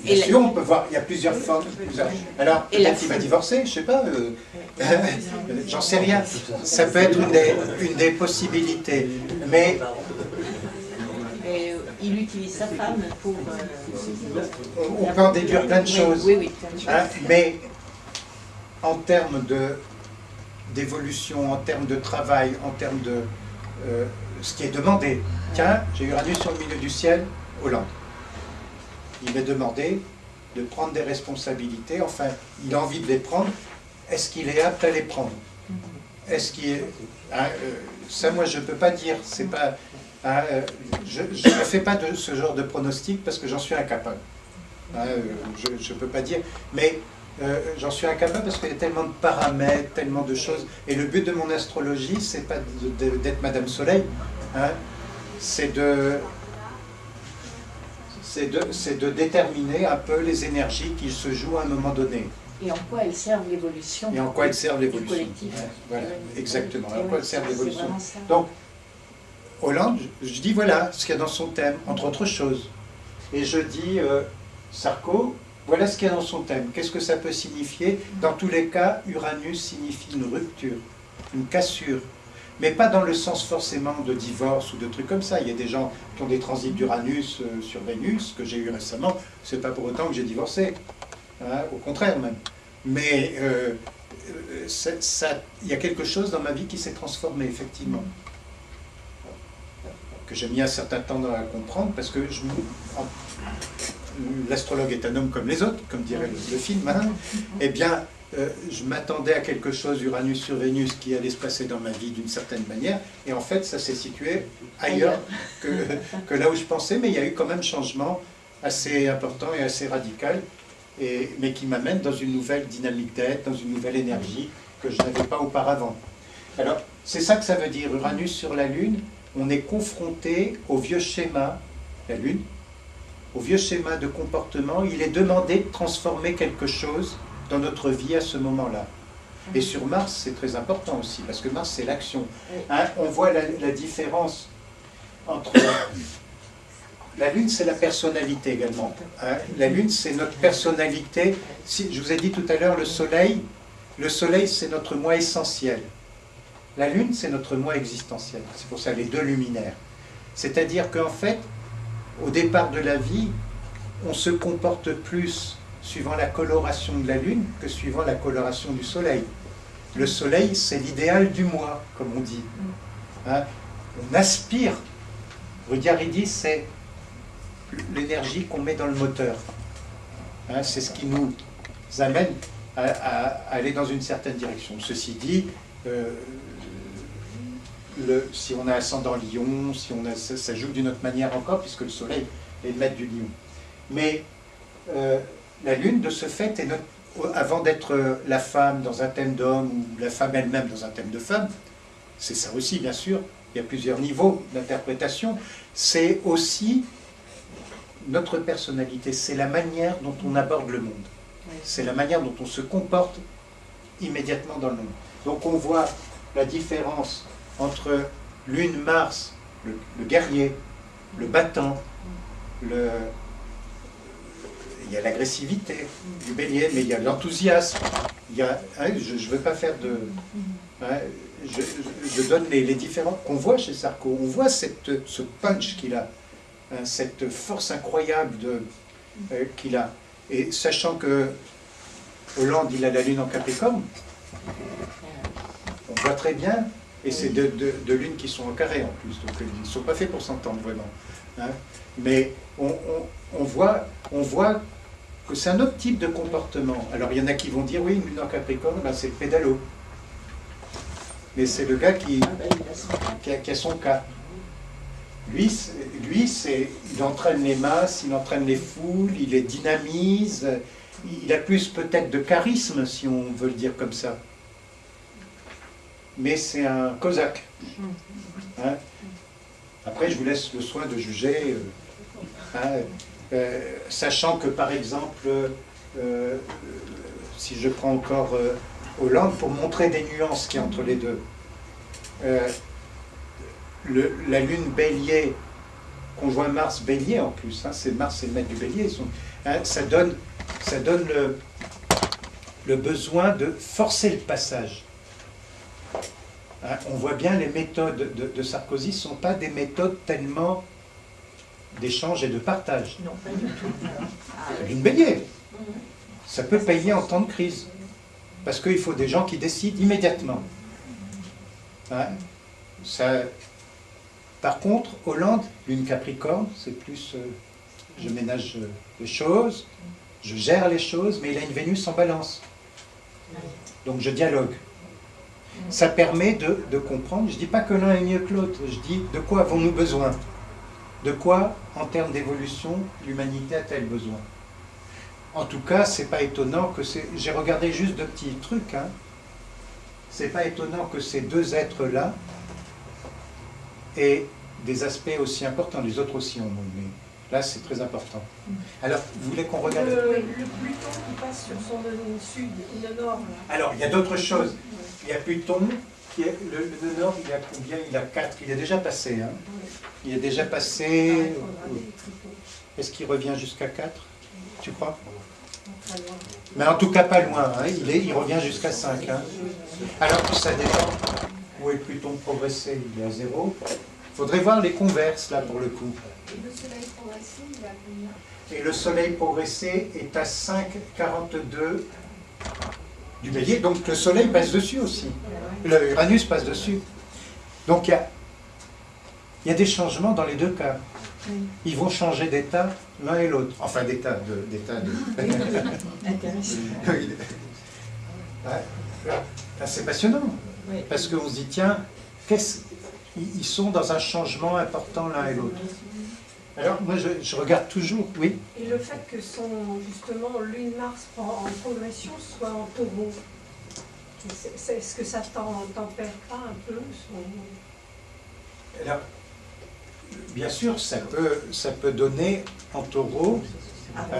Bien sûr, on peut voir, il y a plusieurs formes. Alors, peut-être qu'il va divorcer, je sais pas. J'en sais rien. Ça peut être une des possibilités. Mais il utilise sa femme pour... on peut en déduire plein de choses. Oui, plein de choses. Hein, mais en termes d'évolution, en termes de travail, en termes de ce qui est demandé. Tiens, j'ai Uranus sur le milieu du ciel, Hollande. Il m'est demandé de prendre des responsabilités, enfin, il a envie de les prendre. Est-ce qu'il est apte à les prendre? Est-ce qu'il est... ça, moi, je ne peux pas dire. C'est pas, je ne fais pas de ce genre de pronostic parce que j'en suis incapable. Je ne peux pas dire. Mais j'en suis incapable parce qu'il y a tellement de paramètres, tellement de choses. Et le but de mon astrologie, c'est pas d'être Madame Soleil. C'est de déterminer un peu les énergies qui se jouent à un moment donné. Et en quoi elles servent l'évolution Et en quoi elles servent l'évolution. collectif. Voilà, exactement. En quoi elles servent l'évolution. Ça. Donc, Hollande, je dis voilà ce qu'il y a dans son thème, entre autres choses. Et je dis, Sarko, voilà ce qu'il y a dans son thème. Qu'est-ce que ça peut signifier? Dans tous les cas, Uranus signifie une rupture, une cassure. Mais pas dans le sens forcément de divorce ou de trucs comme ça. Il y a des gens qui ont des transits d'Uranus sur Vénus, que j'ai eu récemment. C'est pas pour autant que j'ai divorcé. Au contraire même. Mais il y a quelque chose dans ma vie qui s'est transformé, effectivement. Que j'ai mis un certain temps à comprendre, parce que l'astrologue est un homme comme les autres, comme dirait le film, hein. Eh bien, je m'attendais à quelque chose, Uranus sur Vénus, qui allait se passer dans ma vie d'une certaine manière, et en fait, ça s'est situé ailleurs que là où je pensais, mais il y a eu quand même un changement assez important et assez radical, mais qui m'amène dans une nouvelle dynamique d'être, dans une nouvelle énergie que je n'avais pas auparavant. Alors, c'est ça que ça veut dire, Uranus sur la Lune, on est confronté au vieux schéma, la Lune, au vieux schéma de comportement, il est demandé de transformer quelque chose dans notre vie à ce moment-là. Et sur Mars, c'est très important aussi, parce que Mars, c'est l'action. Hein, on voit la différence entre... La Lune, c'est la personnalité également. Hein. La Lune, c'est notre personnalité. Si, je vous ai dit tout à l'heure, le Soleil, c'est notre moi essentiel. La Lune, c'est notre moi existentiel. C'est pour ça les deux luminaires. C'est-à-dire qu'en fait, au départ de la vie, on se comporte plus suivant la coloration de la Lune que suivant la coloration du Soleil. Le Soleil, c'est l'idéal du moi, comme on dit. Hein. On aspire. Rudyard-Ridis, c'est l'énergie qu'on met dans le moteur. Hein, c'est ce qui nous amène à aller dans une certaine direction. Ceci dit, si on a ascendant Lion, si on a, ça joue d'une autre manière encore, puisque le Soleil est le maître du Lion. Mais la Lune, de ce fait, est avant d'être la femme dans un thème d'homme, ou la femme elle-même dans un thème de femme, c'est ça aussi, bien sûr, il y a plusieurs niveaux d'interprétation, c'est aussi notre personnalité, c'est la manière dont on aborde le monde, c'est la manière dont on se comporte immédiatement dans le monde. Donc on voit la différence entre Lune, Mars, le guerrier, le battant, il y a l'agressivité du bélier, mais il y a l'enthousiasme. Je ne veux pas faire de... Hein, je donne les différents qu'on voit chez Sarko. On voit ce punch qu'il a, hein, cette force incroyable qu'il a. Et sachant que Hollande, il a la Lune en Capricorne, on voit très bien, et c'est deux lunes qui sont en carré en plus, donc ils ne sont pas faits pour s'entendre vraiment. Hein. Mais on voit que c'est un autre type de comportement. Alors il y en a qui vont dire, oui, une lune en Capricorne, ben, c'est le pédalo. Mais c'est le gars qui a son cas. Lui, il entraîne les masses, il entraîne les foules, il les dynamise, il a plus peut-être de charisme, si on veut le dire comme ça. Mais c'est un cosaque. Hein. Après, je vous laisse le soin de juger, sachant que, par exemple, si je prends encore Hollande, pour montrer des nuances qu'il y a entre les deux, la Lune Bélier, conjoint Mars Bélier en plus, hein, Mars c'est le maître du Bélier, ça donne le besoin de forcer le passage. Hein, on voit bien les méthodes de Sarkozy ne sont pas des méthodes tellement d'échange et de partage. Non, pas du tout. La Lune Bélier, ça peut payer en temps de crise. Parce qu'il faut des gens qui décident immédiatement. Hein? Ça... Par contre, Hollande, lune Capricorne, c'est plus je ménage les choses, je gère les choses, mais il a une Vénus en balance. Donc je dialogue. Ça permet de comprendre, je ne dis pas que l'un est mieux que l'autre, je dis de quoi avons-nous besoin? De quoi, en termes d'évolution, l'humanité a-t-elle besoin? En tout cas, c'est pas étonnant que c'est... J'ai regardé juste deux petits trucs, hein. C'est pas étonnant que ces deux êtres-là aient des aspects aussi importants, les autres aussi en ont, mais là c'est très important. Alors, vous voulez qu'on regarde... Le Pluton qui passe sur son nœud sud, le nord. Là. Alors, il y a d'autres choses. Il y a Pluton, qui est, le nœud nord, il a combien? Il a 4, il est déjà passé. Hein. Il est déjà passé... Est-ce qu'il revient jusqu'à 4? Tu crois? Mais en tout cas pas loin, hein. Il revient jusqu'à 5. Hein. Alors, ça dépend. Où est Pluton progressé? Il est à 0. Il faudrait voir les converses, là, pour le coup. Et le soleil progressé, il est à combien? Et le soleil progressé est à 5,42 du bélier. Donc le soleil passe dessus aussi. Le Uranus passe dessus. Donc il y a des changements dans les deux cas. Ils vont changer d'état l'un et l'autre. Enfin, d'état de... Intéressant. C'est passionnant. Parce qu'on se dit, tiens, ils sont dans un changement important l'un et l'autre. Alors, moi, je regarde toujours, oui. Et le fait que son, justement, Lune-Mars en progression soit en taureau, est-ce que ça tempère pas un peu Alors, bien sûr, ça peut donner en taureau,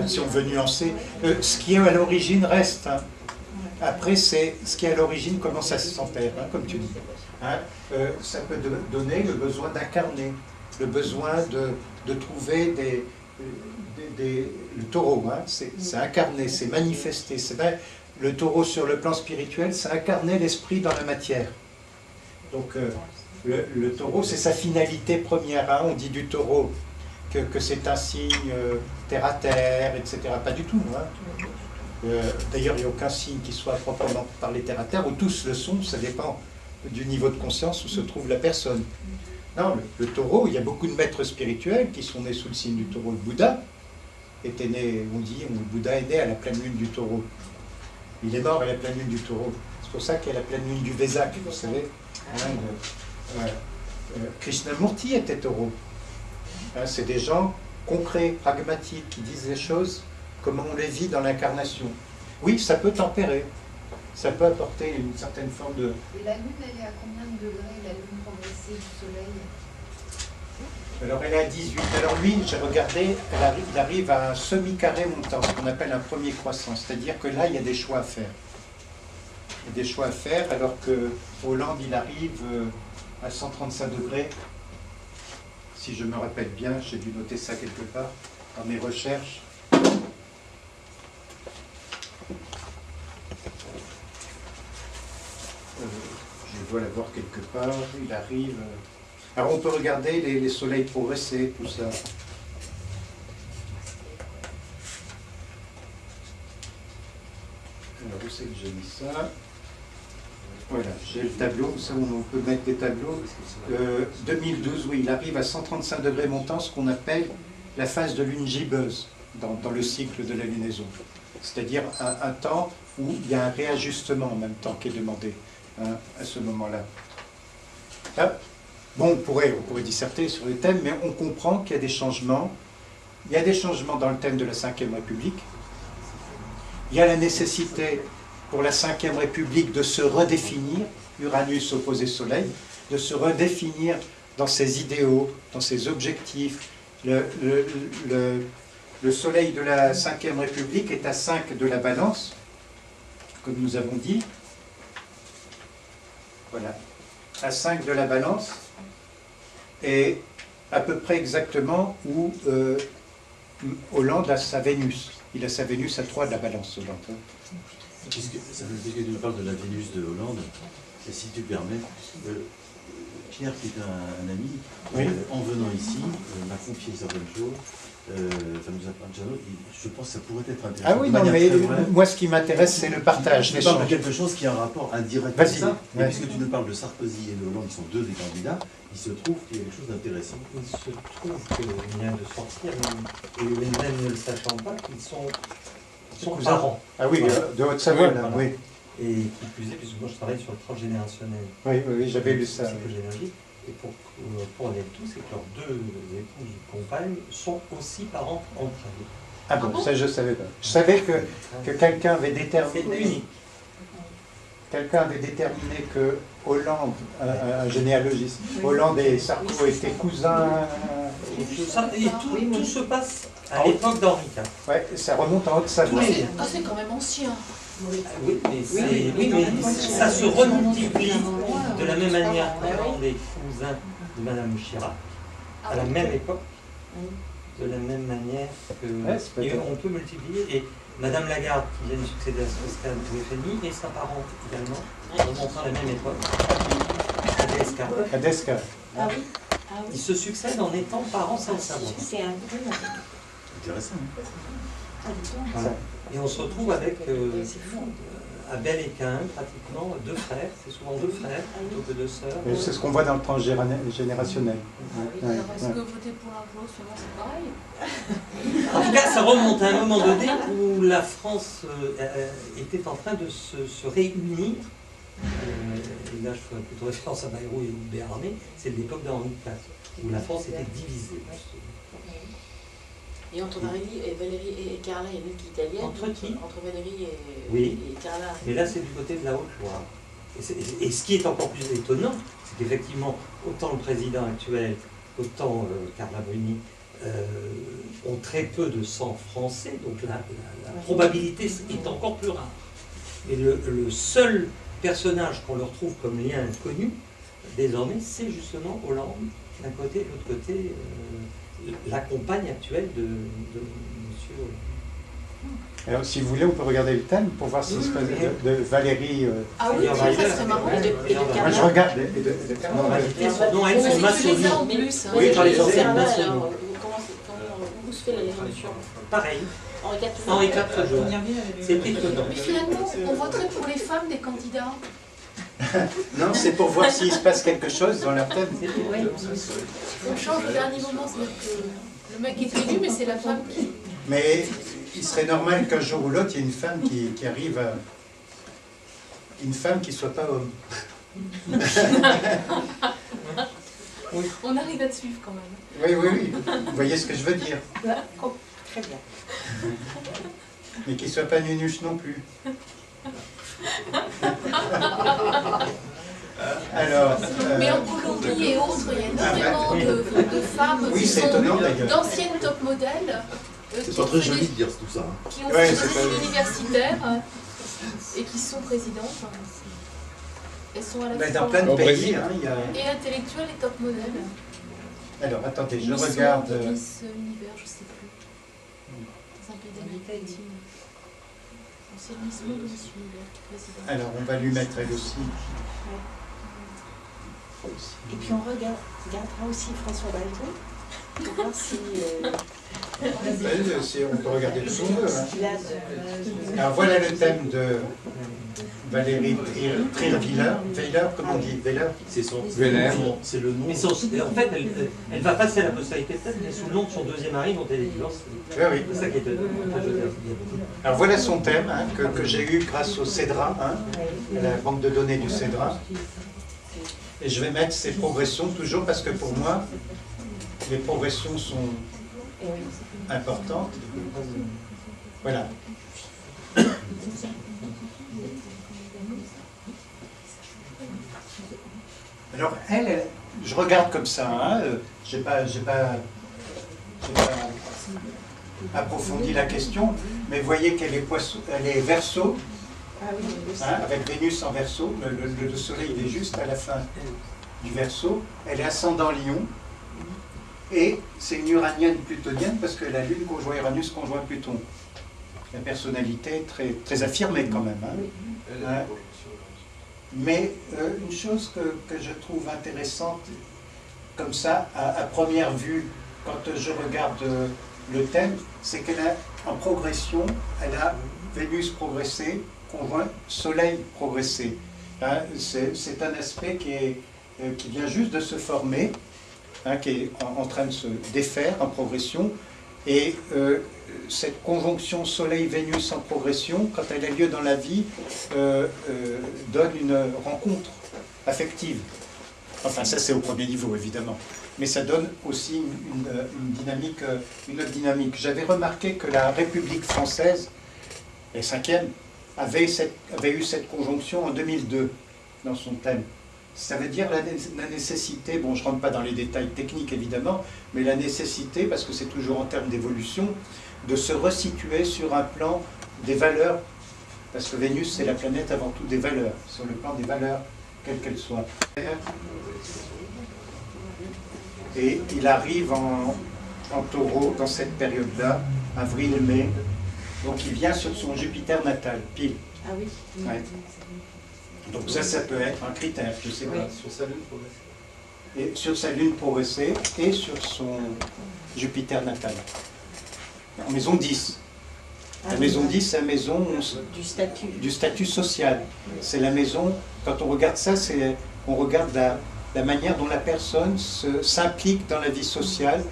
si on veut nuancer, ce qui est à l'origine reste. Hein. Après, c'est ce qui est à l'origine, comment ça se tempère, hein, comme tu dis. Hein. Ça peut donner le besoin d'incarner, le besoin de trouver le taureau, hein, c'est incarner, c'est manifester. C'est vrai, le taureau sur le plan spirituel, c'est incarner l'esprit dans la matière. Donc le taureau, c'est sa finalité première. Hein. On dit du taureau que c'est un signe terre à terre, etc. Pas du tout. Hein. D'ailleurs, il n'y a aucun signe qui soit proprement parlé terre à terre, où tous le sont, ça dépend du niveau de conscience où se trouve la personne. Non, le taureau, il y a beaucoup de maîtres spirituels qui sont nés sous le signe du taureau. Le Bouddha était né, on dit, le Bouddha est né à la pleine lune du taureau. Il est mort à la pleine lune du taureau. C'est pour ça qu'il y a la pleine lune du Vésak, vous savez. Hein, Krishnamurti était taureau. Hein, c'est des gens concrets, pragmatiques, qui disent les choses comment on les vit dans l'incarnation. Oui, ça peut tempérer. Ça peut apporter une certaine forme de... Et la Lune, elle est à combien de degrés, la Lune progressée du Soleil? Alors elle est à 18. Alors lui, j'ai regardé, il arrive à un semi-carré montant, ce qu'on appelle un premier croissant. C'est-à-dire que là, il y a des choix à faire. Il y a des choix à faire, alors que Hollande, il arrive à 135 degrés. Si je me rappelle bien, j'ai dû noter ça quelque part dans mes recherches. Je dois l'avoir quelque part, il arrive... Alors on peut regarder les soleils progresser, tout ça. Alors où c'est que j'ai mis ça? Voilà, j'ai le tableau, ça on peut mettre des tableaux. 2012, oui, il arrive à 135 degrés montant, ce qu'on appelle la phase de lune gibbeuse dans le cycle de la lunaison. C'est-à-dire un temps où il y a un réajustement en même temps qui est demandé. Hein, à ce moment-là. Bon, on pourrait disserter sur les thèmes, mais on comprend qu'il y a des changements. Il y a des changements dans le thème de la Ve République. Il y a la nécessité pour la Ve République de se redéfinir, Uranus opposé Soleil, de se redéfinir dans ses idéaux, dans ses objectifs. Le Soleil de la Ve République est à 5 de la Balance, comme nous avons dit. Voilà, à 5 de la Balance, et à peu près exactement où Hollande a sa Vénus. Il a sa Vénus à 3 de la Balance, Hollande. Puisque tu nous parles de la Vénus de Hollande, et si tu permets, Pierre, qui est un ami, oui. En venant ici, m'a confié certaines choses, je pense que ça pourrait être intéressant. Ah oui, non, mais moi, ce qui m'intéresse, c'est le partage. Je parle de quelque chose qui a un rapport indirect avec ça. Et Ouais. puisque tu nous parles de Sarkozy et de Hollande, qui sont deux des candidats, il se trouve qu'il y a quelque chose d'intéressant. Il se trouve qu'il vient de sortir, et même ne le sachant pas, qu'ils sont parents. Ah oui, de Haute-Savoie, là, Voilà. oui. Et qui plus est, puisque moi je travaille sur le transgénérationnel. Oui, j'avais lu ça. oui. Psychogénéalogie. Et pour les tout, c'est que leurs deux épouses ou compagnes sont aussi parents entre elles. Ah bon, ça je savais pas. Je savais que quelqu'un avait C'est déterminé. unique. Quelqu'un avait déterminé que Hollande, un généalogiste, Hollande et Sarko étaient cousins. Et tout se passe à l'époque d'Henri IV. Ouais, ça remonte en Haute-Savoie. C'est quand même ancien. Oui, mais ça se remultiplie de la même manière que les cousins de Madame Chirac, à la même époque, de la même manière que... Ouais, et on peut multiplier. Et Madame Lagarde, qui vient de succéder à Strauss-Kahn au FMI, et sa parente également, remontant à la même époque, à DSK. À Desca. Ah oui. Ils se succèdent en étant parents sans le savoir. C'est incroyable. Intéressant. Voilà. Et on se retrouve avec Abel et Caïn, pratiquement deux frères, c'est souvent deux frères plutôt que deux sœurs. C'est ce qu'on voit dans le transgénérationnel. Ouais, Alors, est-ce ouais. que voter pour l'un pour l'autre, c'est pareil? En tout cas, ça remonte à un moment donné où la France était en train de se réunir. Et là, je ferai plutôt référence à Bayrou et Béarnais, c'est l'époque d'Henri IV, où la France était divisée. Et entre Valérie et Carla, il y a une qui est italienne. Entre qui? Entre Valérie et, Oui. et Carla. Mais là, c'est du côté de la Haute-Loire. Et ce qui est encore plus étonnant, c'est qu'effectivement, autant le président actuel, autant Carla Bruni, ont très peu de sang français, donc la probabilité est encore plus rare. Et le seul personnage qu'on leur trouve comme lien inconnu, désormais, c'est justement Hollande, d'un côté, et de l'autre côté, la compagne actuelle de M. Hollande. Alors, si vous voulez, on peut regarder le thème pour voir si se passe de Valérie. Ah oui, ça serait marrant. Et de Moi, Carla. je regarde. Non, elles sont Mais c'est tous les ans en maçonniques. plus. Oui, par les Et anciennes Carla, nationaux. alors, où se fait la révolution? Pareil, Henri IV. Henri IV toujours. C'est étonnant. Mais finalement, on voterait pour les femmes des candidats. Non, c'est pour voir s'il se passe quelque chose dans leur thème. On change au dernier moment, c'est-à-dire que le mec est élu, mais c'est la femme qui... Mais il serait normal qu'un jour ou l'autre, il y ait une femme qui arrive à... Une femme qui ne soit pas homme. On arrive à te suivre quand même. Oui, oui, oui. Vous voyez ce que je veux dire. Très bien. Mais qui ne soit pas nunuche non plus. Alors... Mais en Colombie et autres, il y a énormément de femmes Oui, qui c'est sont étonnant d'ailleurs. d'anciennes top modèles. C'est pas très joli de dire tout ça. Qui ont Ouais, fait c'est des pas- études universitaires et qui sont présidentes. Elles sont à la Ben, fois dans plein de Au pays, Brésil. hein, il y a... et intellectuelles et top modèles. Alors, attendez, je Miss regarde... Monde, Miss Univers, je sais plus. Dans un pays d'Amérique latine. C'est Miss Monde ou Miss Univers qui est présidente. Alors, on va lui mettre elle aussi. Et puis on regardera aussi François Bayrou pour voir si Elle, on peut regarder le son d'eux, hein. il a de... Alors, voilà le thème de Valérie Trierweiler, comment on dit Weiler. C'est son Vénère. c'est le nom. Mais en fait, elle va passer à la postérité peut-être, mais sous le nom de son deuxième mari dont elle est divorcée. Oui, oui. C'est ça qui est étonnant. Enfin, je veux dire, il y a beaucoup. Alors voilà son thème hein, que j'ai eu grâce au CEDRA, hein, à la banque de données du CEDRA. Et je vais mettre ces progressions toujours parce que pour moi, les progressions sont importantes. Voilà. Alors elle, je regarde comme ça, hein, j'ai pas approfondi la question, mais vous voyez qu'elle est poisson, elle est Verseau, hein, avec Vénus en Verseau, le soleil il est juste à la fin du Verseau, elle est ascendant Lion, et c'est une uranienne plutonienne parce que la Lune conjoint Uranus conjoint Pluton. La personnalité est très, très affirmée quand même. Hein. Hein. Mais une chose que je trouve intéressante, comme ça, à première vue, quand je regarde Le thème, c'est qu'elle a, en progression, elle a Vénus progressée, conjoint Soleil progressé. Hein, c'est un aspect qui vient juste de se former, hein, qui est en train de se défaire en progression. Et cette conjonction Soleil-Vénus en progression, quand elle a lieu dans la vie, donne une rencontre affective. Enfin, ça c'est au premier niveau, évidemment. Mais ça donne aussi une dynamique, une autre dynamique. J'avais remarqué que la République française, les 5e, avait eu cette conjonction en 2002 dans son thème. Ça veut dire la nécessité, bon je ne rentre pas dans les détails techniques évidemment, mais la nécessité, parce que c'est toujours en termes d'évolution, de se resituer sur un plan des valeurs, parce que Vénus c'est la planète avant tout des valeurs, sur le plan des valeurs, quelles qu'elles soient. Et il arrive en taureau dans cette période-là, avril-mai, donc il vient sur son Jupiter natal, pile. Ah oui. Ouais. Donc ça peut être un critère, je sais pas. Sur sa lune progressée. Et sur sa lune progressée et sur son Jupiter natal. En maison 10. La maison 10, c'est la maison du statut social. C'est la maison, quand on regarde ça, on regarde la manière dont la personne s'implique dans la vie sociale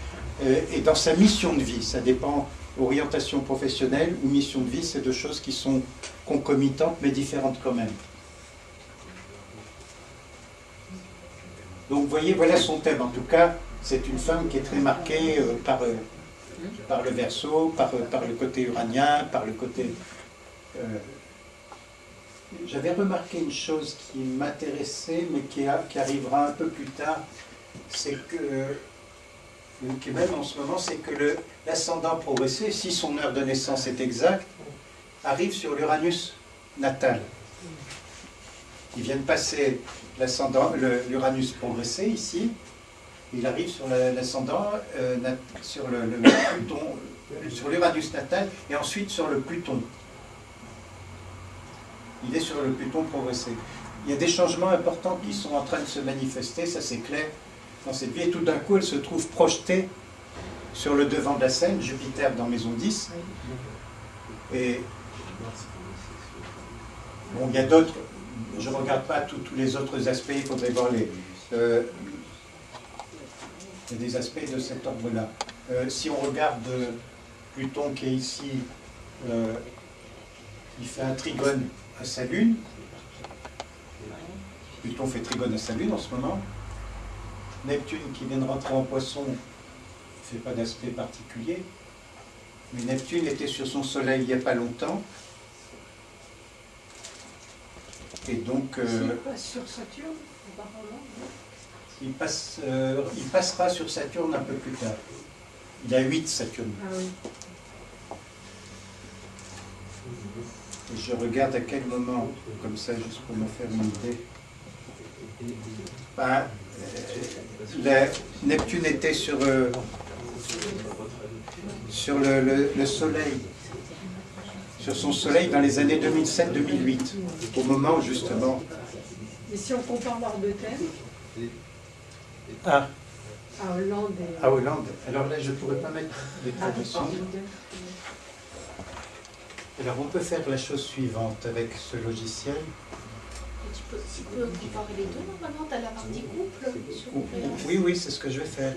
et dans sa mission de vie. Ça dépend, orientation professionnelle ou mission de vie, c'est deux choses qui sont concomitantes mais différentes quand même. Donc vous voyez, voilà son thème. En tout cas, c'est une femme qui est très marquée par le Verseau, par le côté uranien, par le côté... J'avais remarqué une chose qui m'intéressait, mais qui arrivera un peu plus tard, c'est que, qui est même en ce moment, c'est que l'ascendant progressé, si son heure de naissance est exacte, arrive sur l'Uranus natal. Il vient de passer l'Uranus progressé ici, il arrive sur l'ascendant, sur le Pluton, sur l'Uranus natal, et ensuite sur le Pluton. Il est sur le Pluton progressé. Il y a des changements importants qui sont en train de se manifester, ça c'est clair, dans cette vie, et tout d'un coup elle se trouve projetée sur le devant de la scène, Jupiter dans maison 10, et bon, il y a d'autres, je ne regarde pas tous les autres aspects, il faudrait voir il y a des aspects de cet ordre-là. Si on regarde Pluton qui est ici, il fait un trigone à sa Lune. Pluton fait trigone à sa Lune en ce moment. Neptune qui vient de rentrer en Poisson ne fait pas d'aspect particulier. Mais Neptune était sur son Soleil il n'y a pas longtemps. Et donc... il passe sur Saturne, il passera sur Saturne un peu plus tard. Il a 8 Saturne. Ah oui. Et je regarde à quel moment, comme ça, juste pour me faire une idée. Neptune était sur le Soleil, sur son Soleil dans les années 2007-2008, au moment où justement... Et si on compare leurs deux thèmes, à Hollande et... À Hollande. Alors là, je ne pourrais pas mettre les traductions. Alors on peut faire la chose suivante avec ce logiciel. Tu peux comparer les deux normalement, tu as la partie couple sur Oui, oui, c'est ce que je vais faire.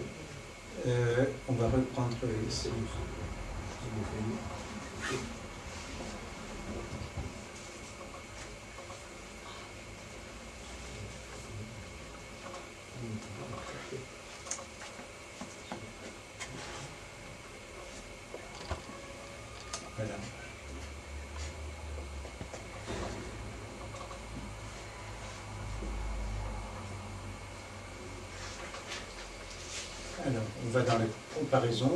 On va reprendre ici. Voilà. Alors, on va dans la comparaison,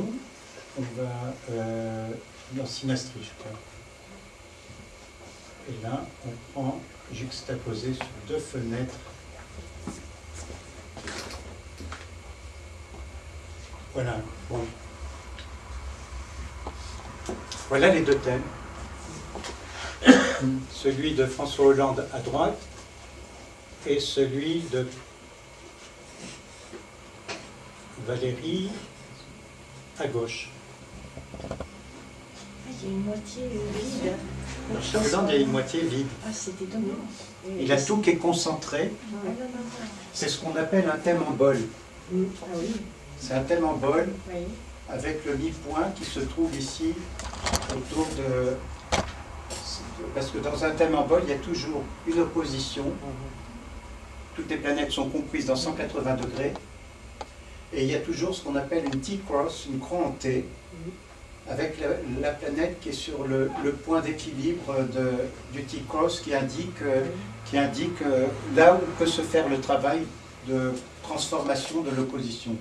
on va dans synastrie, je crois. Et là, on prend juxtaposé sur deux fenêtres. Voilà. Bon. Voilà les deux thèmes. Celui de François Hollande à droite et celui de Valérie à gauche. il y a une moitié vide. Sur Hollande, il y a une moitié vide. Ah, c'est étonnant. Il a tout qui est concentré. C'est ce qu'on appelle un thème en bol. Ah oui, C'est un thème en bol oui. avec le mi-point qui se trouve ici autour de... Parce que dans un thème en bol, il y a toujours une opposition. Toutes les planètes sont comprises dans 180 degrés. Et il y a toujours ce qu'on appelle une T-cross, une croix en T, avec la planète qui est sur le point d'équilibre du T-cross qui indique là où peut se faire le travail de transformation de l'opposition.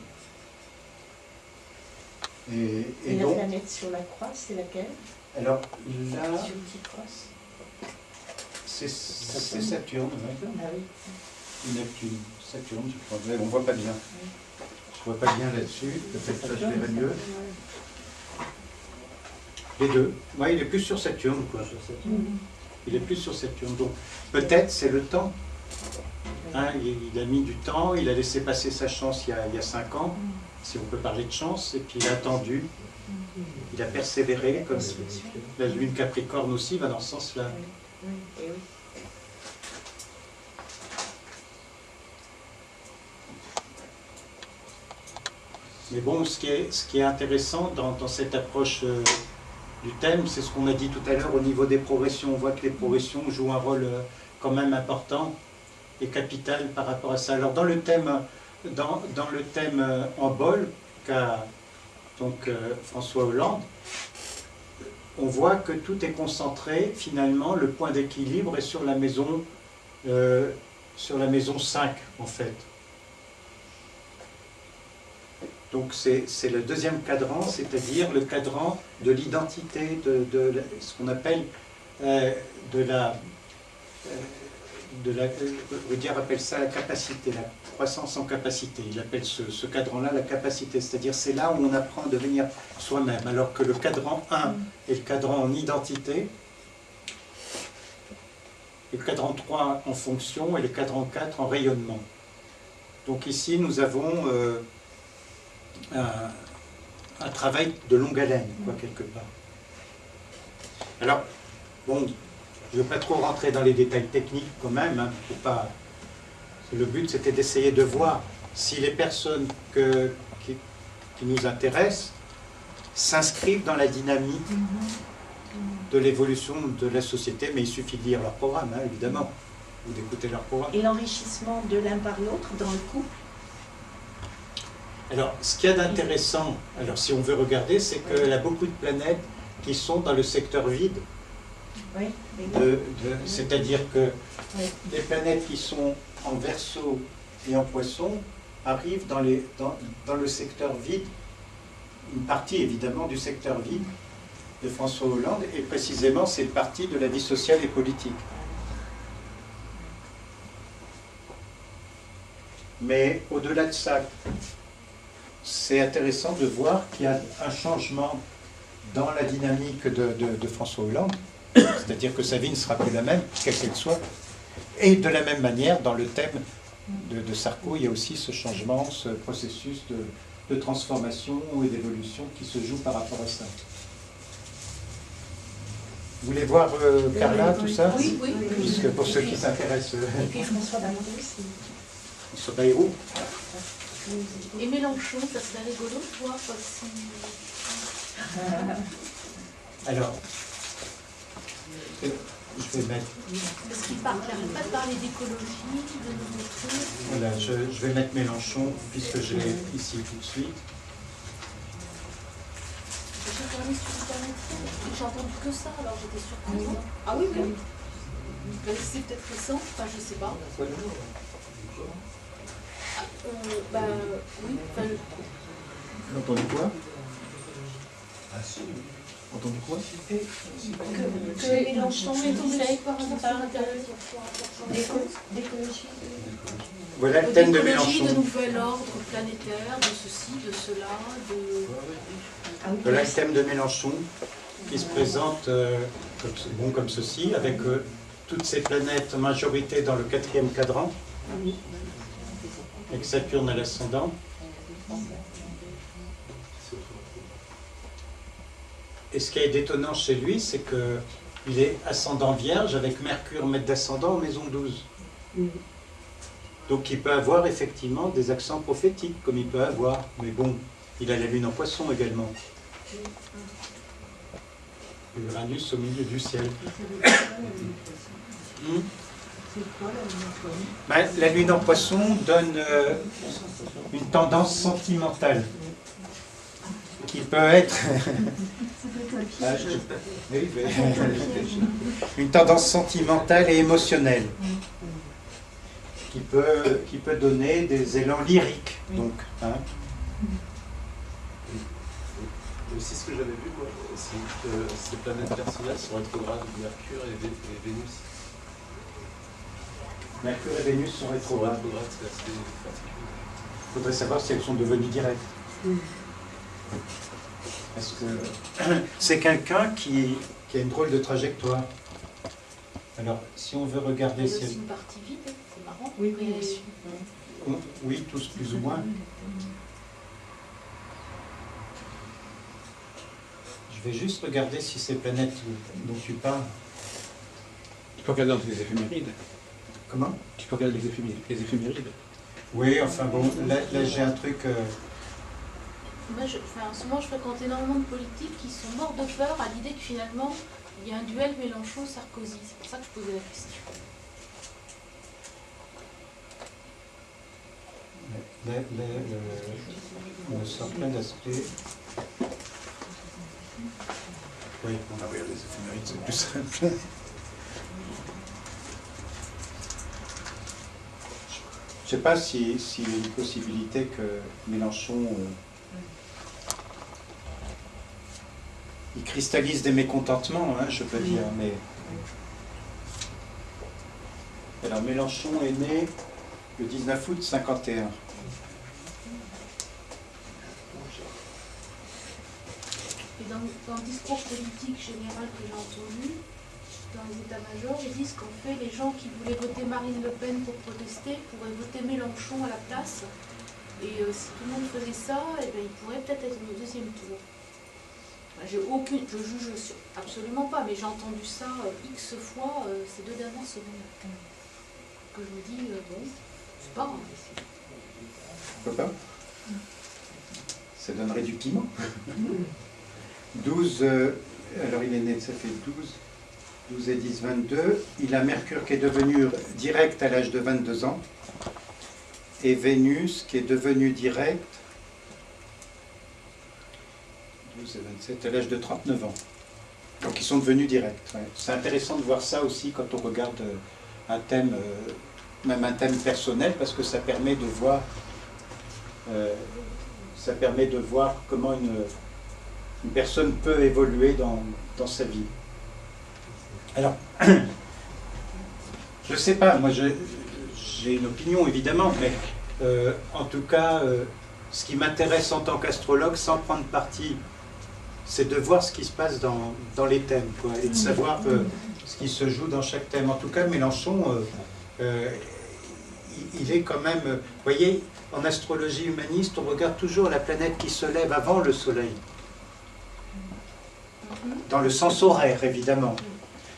Et La donc, planète sur la croix, c'est laquelle? alors là, Sur le petit cross. c'est Saturne, ouais. Ah oui. Ou Neptune, Saturne, je crois. Ouais, on ne voit pas bien. Je ne vois pas bien là-dessus, peut-être que ça je verrai mieux. Les deux. Ouais, il est plus sur Saturne, quoi. Il est plus sur Saturne. Donc, peut-être c'est le temps. Hein, il a mis du temps, il a laissé passer sa chance il y a 5 ans, si on peut parler de chance, et puis il a attendu. Il a persévéré, comme la lune Capricorne aussi va dans ce sens-là. Oui, et oui. Mais bon, ce qui est intéressant dans cette approche du thème, c'est ce qu'on a dit tout à l'heure au niveau des progressions. On voit que les progressions jouent un rôle quand même important et capital par rapport à ça. Alors dans le thème en bol qu'a donc François Hollande, on voit que tout est concentré, finalement, le point d'équilibre est sur la maison 5 en fait. Donc c'est le deuxième cadran, c'est-à-dire le cadran de l'identité, de ce qu'on appelle Rudyard appelle ça la capacité, la croissance en capacité. Il appelle ce cadran-là la capacité, c'est-à-dire c'est là où on apprend à devenir soi-même, alors que le cadran 1 est le cadran en identité, et le cadran 3 en fonction, et le cadran 4 en rayonnement. Donc ici nous avons un travail de longue haleine, quoi, quelque part. Alors, bon, je ne veux pas trop rentrer dans les détails techniques quand même, hein, pour pas... Le but, c'était d'essayer de voir si les personnes qui nous intéressent s'inscrivent dans la dynamique de l'évolution de la société, mais il suffit de lire leur programme, hein, évidemment, ou d'écouter leur programme. Et l'enrichissement de l'un par l'autre dans le couple? Alors, ce qu'il y a d'intéressant, alors si on veut regarder, c'est qu'il y a beaucoup de planètes qui sont dans le secteur vide. Oui. C'est-à-dire que les planètes qui sont en Verseau et en Poisson arrivent dans le secteur vide, une partie évidemment du secteur vide de François Hollande, et précisément c'est une partie de la vie sociale et politique. Mais au-delà de ça, c'est intéressant de voir qu'il y a un changement dans la dynamique de François Hollande, c'est-à-dire que sa vie ne sera plus la même, quelle qu'elle soit. Et de la même manière, dans le thème de Sarko, il y a aussi ce changement, ce processus de transformation et d'évolution qui se joue par rapport à ça. Vous voulez voir Carla, tout ça? Oui. Puisque pour ceux qui s'intéressent... Et puis François Bayrou aussi. François Bayrou. Et Mélenchon, ça serait rigolo de voir si... Alors, je vais mettre... Parce qu'il n'arrête pas de parler d'écologie, de nouveaux trucs. Voilà, je vais mettre Mélenchon, puisque je l'ai ici tout de suite. J'ai regardé sur Internet, j'ai entendu que ça, alors j'étais surprise. Ah oui. C'est peut-être récent, enfin je sais pas. Oui. Entendu quoi? Entendu quoi? Que Mélenchon est tombé par d'écologie. Voilà le thème de D'écologie, Mélenchon. de nouvel ordre planétaire, de ceci, de cela, Voilà le thème de Mélenchon, qui se présente comme ceci, avec toutes ces planètes en majorité dans le 4e cadran, avec Saturne à l'ascendant. Et ce qui est étonnant chez lui, c'est qu'il est ascendant vierge avec Mercure maître d'ascendant en maison 12. Donc il peut avoir effectivement des accents prophétiques, comme il peut avoir. Mais bon, il a la lune en poisson également. Uranus au milieu du ciel. C'est quoi la lune en poisson? Ben, la lune en poisson donne une tendance sentimentale qui peut être oui, mais... une tendance sentimentale et émotionnelle qui peut donner des élans lyriques. Donc, hein. Aussi, ce que j'avais vu, moi, c'est que ces planètes personnelles sont rétrogrades, Mercure et Vénus. Mercure et Vénus sont rétrogrades. C'est assez particulier. Il faudrait savoir si elles sont devenues directes. Parce que c'est quelqu'un qui a une drôle de trajectoire. Alors, si on veut regarder... Il y a aussi une partie vide, c'est marrant. Oui, oui, tous plus ou moins. Je vais juste regarder si ces planètes dont tu parles... Tu peux regarder dans les éphémérides. Comment? Tu peux regarder les éphémérides. Oui, enfin bon, là j'ai un truc... Moi, en ce moment, je fréquente énormément de politiques qui sont morts de peur à l'idée que finalement, il y a un duel Mélenchon-Sarkozy. C'est pour ça que je posais la question. On sort plein d'aspects. Oui, on va regarder les éphémérides, c'est plus simple. Je ne sais pas s'il y a une possibilité que Mélenchon il cristallise des mécontentements, hein, je peux dire, mais... Alors Mélenchon est né le 19 août 51. Et dans le discours politique général que j'ai entendu, dans les états-majors, ils disent qu'en fait, les gens qui voulaient voter Marine Le Pen pour protester pourraient voter Mélenchon à la place. Et si tout le monde faisait ça, eh bien, il pourrait peut-être être au deuxième tour. Je juge absolument pas, mais j'ai entendu ça X fois ces 2 dernières semaines. Que je me dis, bon, c'est pas grave. Pourquoi pas? Ça donnerait du piment. 12, alors il est né, ça fait 12 et 10, 22. Il a Mercure qui est devenu direct à l'âge de 22 ans. Et Vénus qui est devenue direct 12 et 27 à l'âge de 39 ans. Donc ils sont devenus directs. Ouais. C'est intéressant de voir ça aussi quand on regarde un thème, même un thème personnel, parce que ça permet de voir, comment une personne peut évoluer dans sa vie. Alors, je ne sais pas, moi j'ai une opinion évidemment, mais en tout cas, ce qui m'intéresse en tant qu'astrologue, sans prendre parti, c'est de voir ce qui se passe dans les thèmes, quoi, et de savoir ce qui se joue dans chaque thème. En tout cas, Mélenchon, il est quand même... Vous voyez, en astrologie humaniste, on regarde toujours la planète qui se lève avant le Soleil. Dans le sens horaire, évidemment.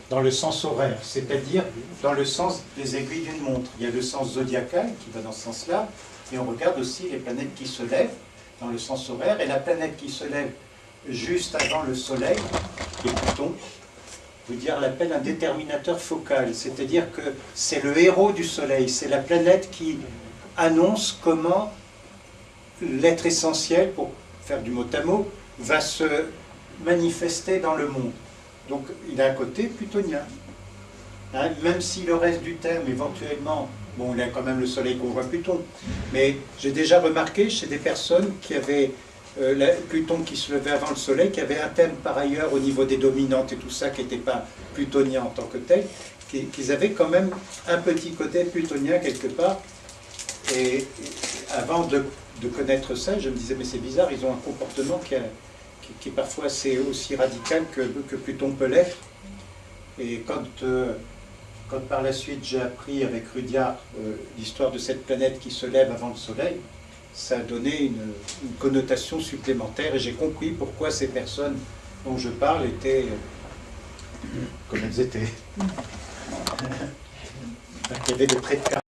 Dans le sens horaire, c'est-à-dire dans le sens des aiguilles d'une montre. Il y a le sens zodiacal qui va dans ce sens-là, et on regarde aussi les planètes qui se lèvent dans le sens horaire, et la planète qui se lève juste avant le Soleil, qui est Pluton, veut dire l'appelle un déterminateur focal, c'est-à-dire que c'est le héros du Soleil, c'est la planète qui annonce comment l'être essentiel, pour faire du mot à mot, va se manifester dans le monde. Donc il a un côté plutonien. Hein, même si le reste du thème, éventuellement, bon, il y a quand même le Soleil qu'on voit Pluton, mais j'ai déjà remarqué chez des personnes qui avaient Pluton qui se levait avant le Soleil, qui avait un thème par ailleurs au niveau des dominantes et tout ça, qui n'était pas plutonien en tant que tel, qu'ils avaient quand même un petit côté plutonien quelque part. Et avant de connaître ça, je me disais, mais c'est bizarre, ils ont un comportement qui est parfois aussi radical que Pluton peut l'être. Et quand par la suite j'ai appris avec Rudyard l'histoire de cette planète qui se lève avant le Soleil, ça a donné une connotation supplémentaire et j'ai compris pourquoi ces personnes dont je parle étaient comme elles étaient. Il y avait des traits de